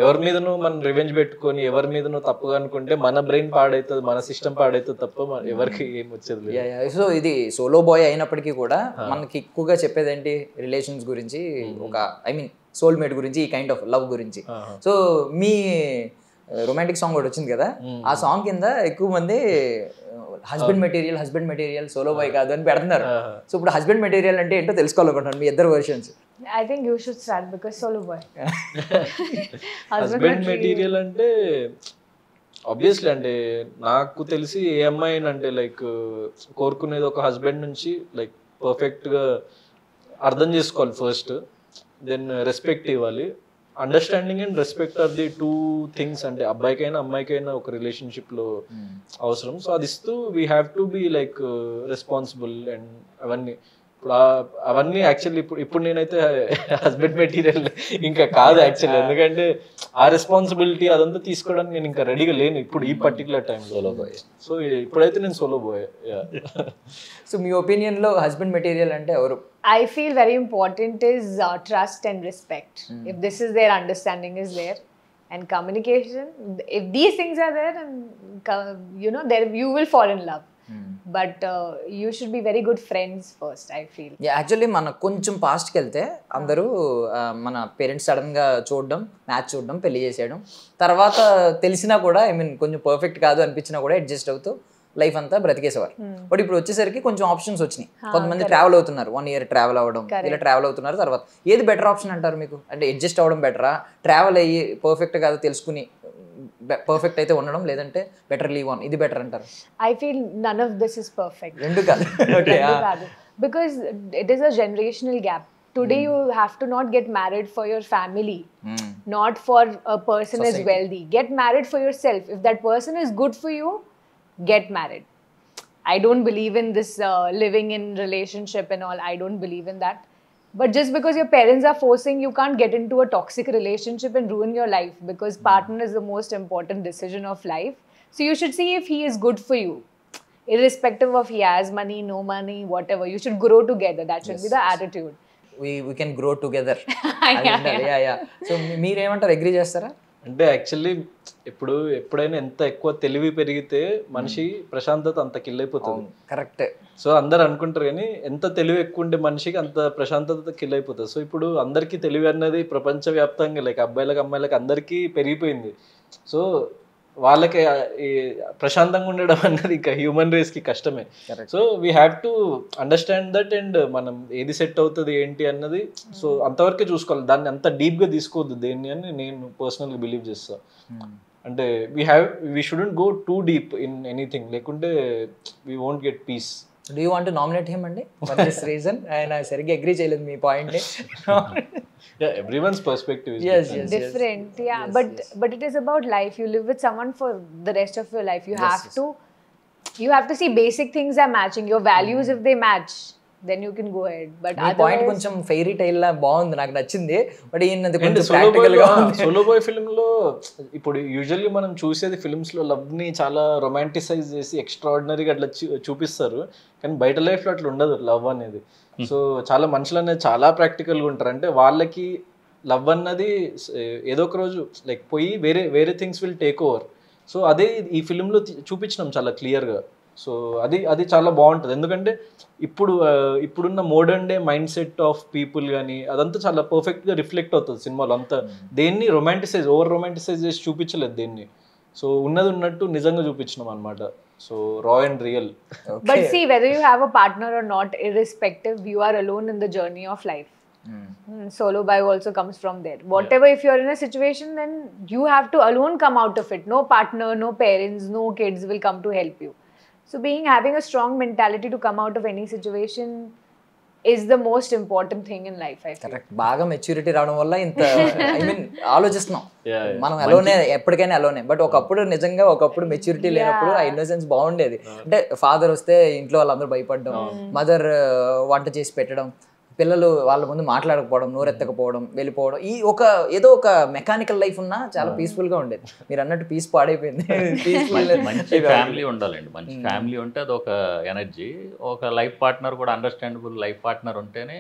ఎవరి మీదనో మనం రివెంజ్ పెట్టుకొని ఎవరి మీదనో తప్పుగా అనుకుంటే మన బ్రెయిన్ పాడవుతుంది, మన సిస్టమ్ పాడవుతుంది తప్ప ఎవరికి ఏం వచ్చేది. సో ఇది సోలో బాయ్ అయినప్పటికీ కూడా మనకి ఎక్కువగా చెప్పేది ఏంటి, రిలేషన్స్ గురించి, ఒక ఐ మీన్ సోల్మేట్ గురించి, ఈ కైండ్ ఆఫ్ లవ్ గురించి. సో మీ రొమాంటిక్ సాంగ్ ఒకటి వచ్చింది కదా, ఆ సాంగ్ కింద ఎక్కువ మంది హస్బెండ్ మెటీరియల్ సోలో బాయ్ కాదు అని పెడుతున్నారు. సో ఇప్పుడు హస్బెండ్ మెటీరియల్ అంటే ఏంటో తెలుసుకోవాలనుకుంటున్నాను, మీ ఇద్దరు versions. I think you should start because solo boy. Husband material అంటే ఆబ్వియస్లీ, అంటే నాకు తెలిసి ఏ అమ్మాయిని అంటే లైక్ కోరుకునేది ఒక హస్బెండ్ నుంచి లైక్ పర్ఫెక్ట్గా అర్థం చేసుకోవాలి ఫస్ట్, దెన్ రెస్పెక్ట్ ఇవ్వాలి. Understanding and respect are the 2 things, అంటే అబ్బాయికైనా అమ్మాయికైనా ఒక రిలేషన్షిప్లో అవసరం. సో అది ఇస్తూ we have to be like responsible and అవన్నీ. ఇప్పుడు అవన్నీ యాక్చువల్లీ ఇప్పుడు నేనైతే హస్బెండ్ మెటీరియల్ ఇంకా కాదు యాక్చువల్లీ, ఎందుకంటే ఆ రెస్పాన్సిబిలిటీ అదంతా తీసుకోవడానికి నేను ఇంకా రెడీగా లేను ఇప్పుడు ఈ particular time. Solo boy. So ఇప్పుడైతే నేను సోలో బాయ్. సో మీ ఒపీనియన్ లో హస్బెండ్ మెటీరియల్ అంటే ఎవరు? I feel very important is trust and respect. If this is there, understanding is there, and communication. If these things are there, and there you will fall in love. But you should be very good friends first, I feel. Actually మన కొంచెం పాస్ట్కి వెళ్తే అందరూ మన parents సడన్గా చూడడం, match చూడడం, పెళ్లి చేసేయడం, తర్వాత తెలిసినా కూడా ఐ మీన్ కొంచెం పర్ఫెక్ట్ కాదు అనిపించినా కూడా అడ్జస్ట్ అవుతూ లైఫ్ అంతా బ్రతికేసేవారు. బట్ ఇప్పుడు వచ్చేసరికి కొంచెం ఆప్షన్స్ వచ్చినాయి. కొంతమంది ట్రావెల్ అవుతున్నారు, 1 year ట్రావెల్ అవ్వడం, ఇలా ట్రావెల్ అవుతున్నారు. తర్వాత ఏది బెటర్ ఆప్షన్ అంటారు మీకు? అంటే అడ్జస్ట్ అవ్వడం బెటరా, ట్రావెల్ అయ్యి పర్ఫెక్ట్ కాదు తెలుసుకుని పర్ఫెక్ట్ అయితే ఉండడం, లేదంటే బెటర్ లీవ్ ఆన్, ఇది బెటర్ అంటారు? I feel none of this is perfect. రెండు కాదు. Okay. Because it is a generational gap. Today you have to not get married for your family, not for a person is wealthy. Get married for yourself. If that person is good for you, get married. I don't believe in this living in relationship and all. I don't believe in that. But just because your parents are forcing, you can't get into a toxic relationship and ruin your life, because partner is the most important decision of life. So you should see if he is good for you, irrespective of he has money, no money, whatever. You should grow together. That should be the attitude. We can grow together. So మీరేమంటారు, agree చేస్తారా? అంటే actually ఎప్పుడైనా ఎంత ఎక్కువ తెలివి పెరిగితే మనిషి ప్రశాంతత అంత కిల్లైపోతుంది. కరెక్ట్. సో అందరు అనుకుంటారు కానీ ఎంత తెలివి ఎక్కువ ఉంటే మనిషికి అంత ప్రశాంతత కిల్లైపోతుంది. సో ఇప్పుడు అందరికీ తెలివి అన్నది ప్రపంచవ్యాప్తంగా లైక్ అబ్బాయిలకు అమ్మాయిలకు అందరికీ పెరిగిపోయింది. సో వాళ్ళకి ప్రశాంతంగా ఉండడం అన్నది ఇంకా హ్యూమన్ రేస్కి కష్టమే. So we have to understand that and మనం ఏది సెట్ అవుతుంది ఏంటి అన్నది సో అంతవరకే చూసుకోవాలి. దాన్ని అంత డీప్గా తీసుకోవద్దు దేన్ని అని నేను పర్సనల్గా బిలీవ్ చేస్తాను. అంటే we shouldn't go too deep in anything, లేకుంటే we won't get peace. Do you want to nominate him అండి ఫర్ దిస్ రీజన్? ఆయన సరిగ్గా అగ్రీ చేయలేదు మీ పాయింట్ని. Yeah, everyone's perspective is different. Yeah, but it is about life. You live with someone for the rest of your life. You have to see basic things are matching. Your values, if they match, then you can go ahead. But point కొంచెం fairy tile లా బాగుంది, నాకు నచ్చింది. But ఈయనది కొంచెం practical గా ఉంది. Solo bye film లో ఇప్పుడు యూజువల్లీ మనం చూసేది ఫిల్మ్స్ లో లవ్ ని చాలా రొమాంటిసైజ్ చేసి ఎక్స్ట్రాడినరీగా అట్లా చూపిస్తారు, కానీ బయట లైఫ్ లో అట్లా ఉండదు లవ్ అనేది. సో చాలా మనుషులు అనేది చాలా ప్రాక్టికల్గా ఉంటారు. అంటే వాళ్ళకి లవ్ అన్నది ఏదో ఒక రోజు లైక్ పోయి వేరే things will take over. So అదే ఈ ఫిలింలో చూపించినాం చాలా క్లియర్గా. సో అది చాలా బాగుంటుంది, ఎందుకంటే ఇప్పుడున్న modern day mind set of people కానీ అదంతా చాలా పర్ఫెక్ట్గా రిఫ్లెక్ట్ అవుతుంది సినిమాలో. అంతా దేన్ని ఓవర్ రొమాంటిసైజ్ చేసి చూపించలేదు దేన్ని. సో ఉన్నది ఉన్నట్టు నిజంగా చూపించినాం అనమాట. So raw and real. Okay. But see, whether you have a partner or not, irrespective, you are alone in the journey of life. Solo boy also comes from there. Whatever, if you're in a situation, then you have to alone come out of it. No partner, no parents, no kids will come to help you. So having a strong mentality to come out of any situation is the most important thing in life, I feel. Correct. బాగా maturity రావడం వల్ల ఇంత ఆలోచిస్తున్నాం మనం అలోనే, ఎప్పటికైనా అలోనే. But ఒకప్పుడు maturity లేనప్పుడు ఆ ఇన్నోసెన్స్ బాగుండేది. అంటే ఫాదర్ వస్తే ఇంట్లో వాళ్ళందరూ భయపడడం, మదర్ వంట చేసి పెట్టడం, పిల్లలు వాళ్ళ ముందు మాట్లాడకపోవడం, నోరెత్తకపోవడం, వెళ్ళిపోవడం, ఈ ఏదో ఒక మెకానికల్ లైఫ్ ఉన్నా చాలా పీస్ఫుల్ గా ఉండేది. మీరు అన్నట్టు పీస్ పాడైపోయింది. మంచి ఫ్యామిలీ ఉండాలండి, మంచి ఫ్యామిలీ ఉంటే అది ఒక ఎనర్జీ. ఒక లైఫ్ పార్ట్నర్ కూడా అండర్స్టాండబుల్ లైఫ్ పార్ట్నర్ ఉంటేనే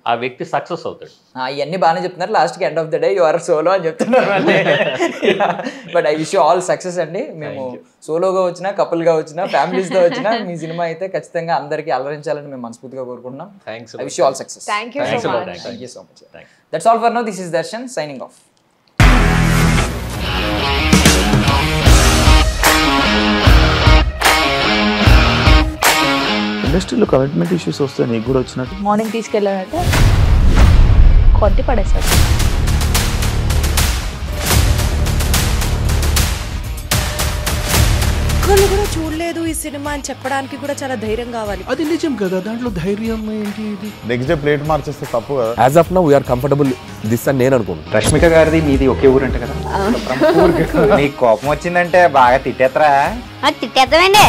ఆ వ్యక్తి సక్సెస్ అవుతాడు. ఇవన్నీ బాగానే చెప్తున్నారు, లాస్ట్కి end of the day you are solo అని చెప్తున్నారు మళ్ళీ. But I wish you all success అండి. మేము సోలోగా వచ్చినా, కపుల్గా వచ్చినా, ఫ్యామిలీస్తో వచ్చినా మీ సినిమా అయితే ఖచ్చితంగా అందరికీ అలరించాలని మేము మనస్ఫూర్తిగా కోరుకుంటున్నాం. I wish you all success. Thank you so much. Thank you so much. That's all for now. This is Darshan signing off. ఇండస్ట్రీలో కమిట్మెంట్ ఇష్యూస్ వస్తే నీకు కూడా వచ్చినట్టు మార్నింగ్ తీసుకెళ్ళాలంటే కొట్టి పడేసాడు. ఒక్కళ్ళు కూడా చూడలేదు ఈ సినిమా అని చెప్పడానికి కూడా చాలా ధైర్యం కావాలి. అది నిజం కదా, దాంట్లో ధైర్యం ఏంటి? ఇది నెక్స్ట్ డే ప్లేట్ మార్చేస్తే తప్పు కదా. As of now we're comfortable this అని నేను అనుకుంటున్నాను. రష్మిక గారిది మీది ఒకే ఊరు అంట కదా? నీకు కోపం వచ్చిందంటే బాగా తిట్టేత్తరా? తిట్టేద్దామండి.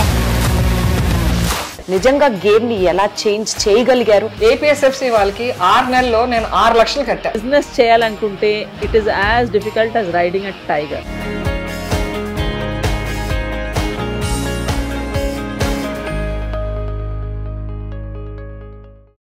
నిజంగా గేమ్ ని ఎలా చేంజ్ చేయగలిగారు? ఏపీఎస్ఎఫ్సి వాళ్ళకి 6 నెలల్లో నేను 6 లక్షలు కట్టా. బిజినెస్ చేయాలనుకుంటే it is as difficult as riding a tiger.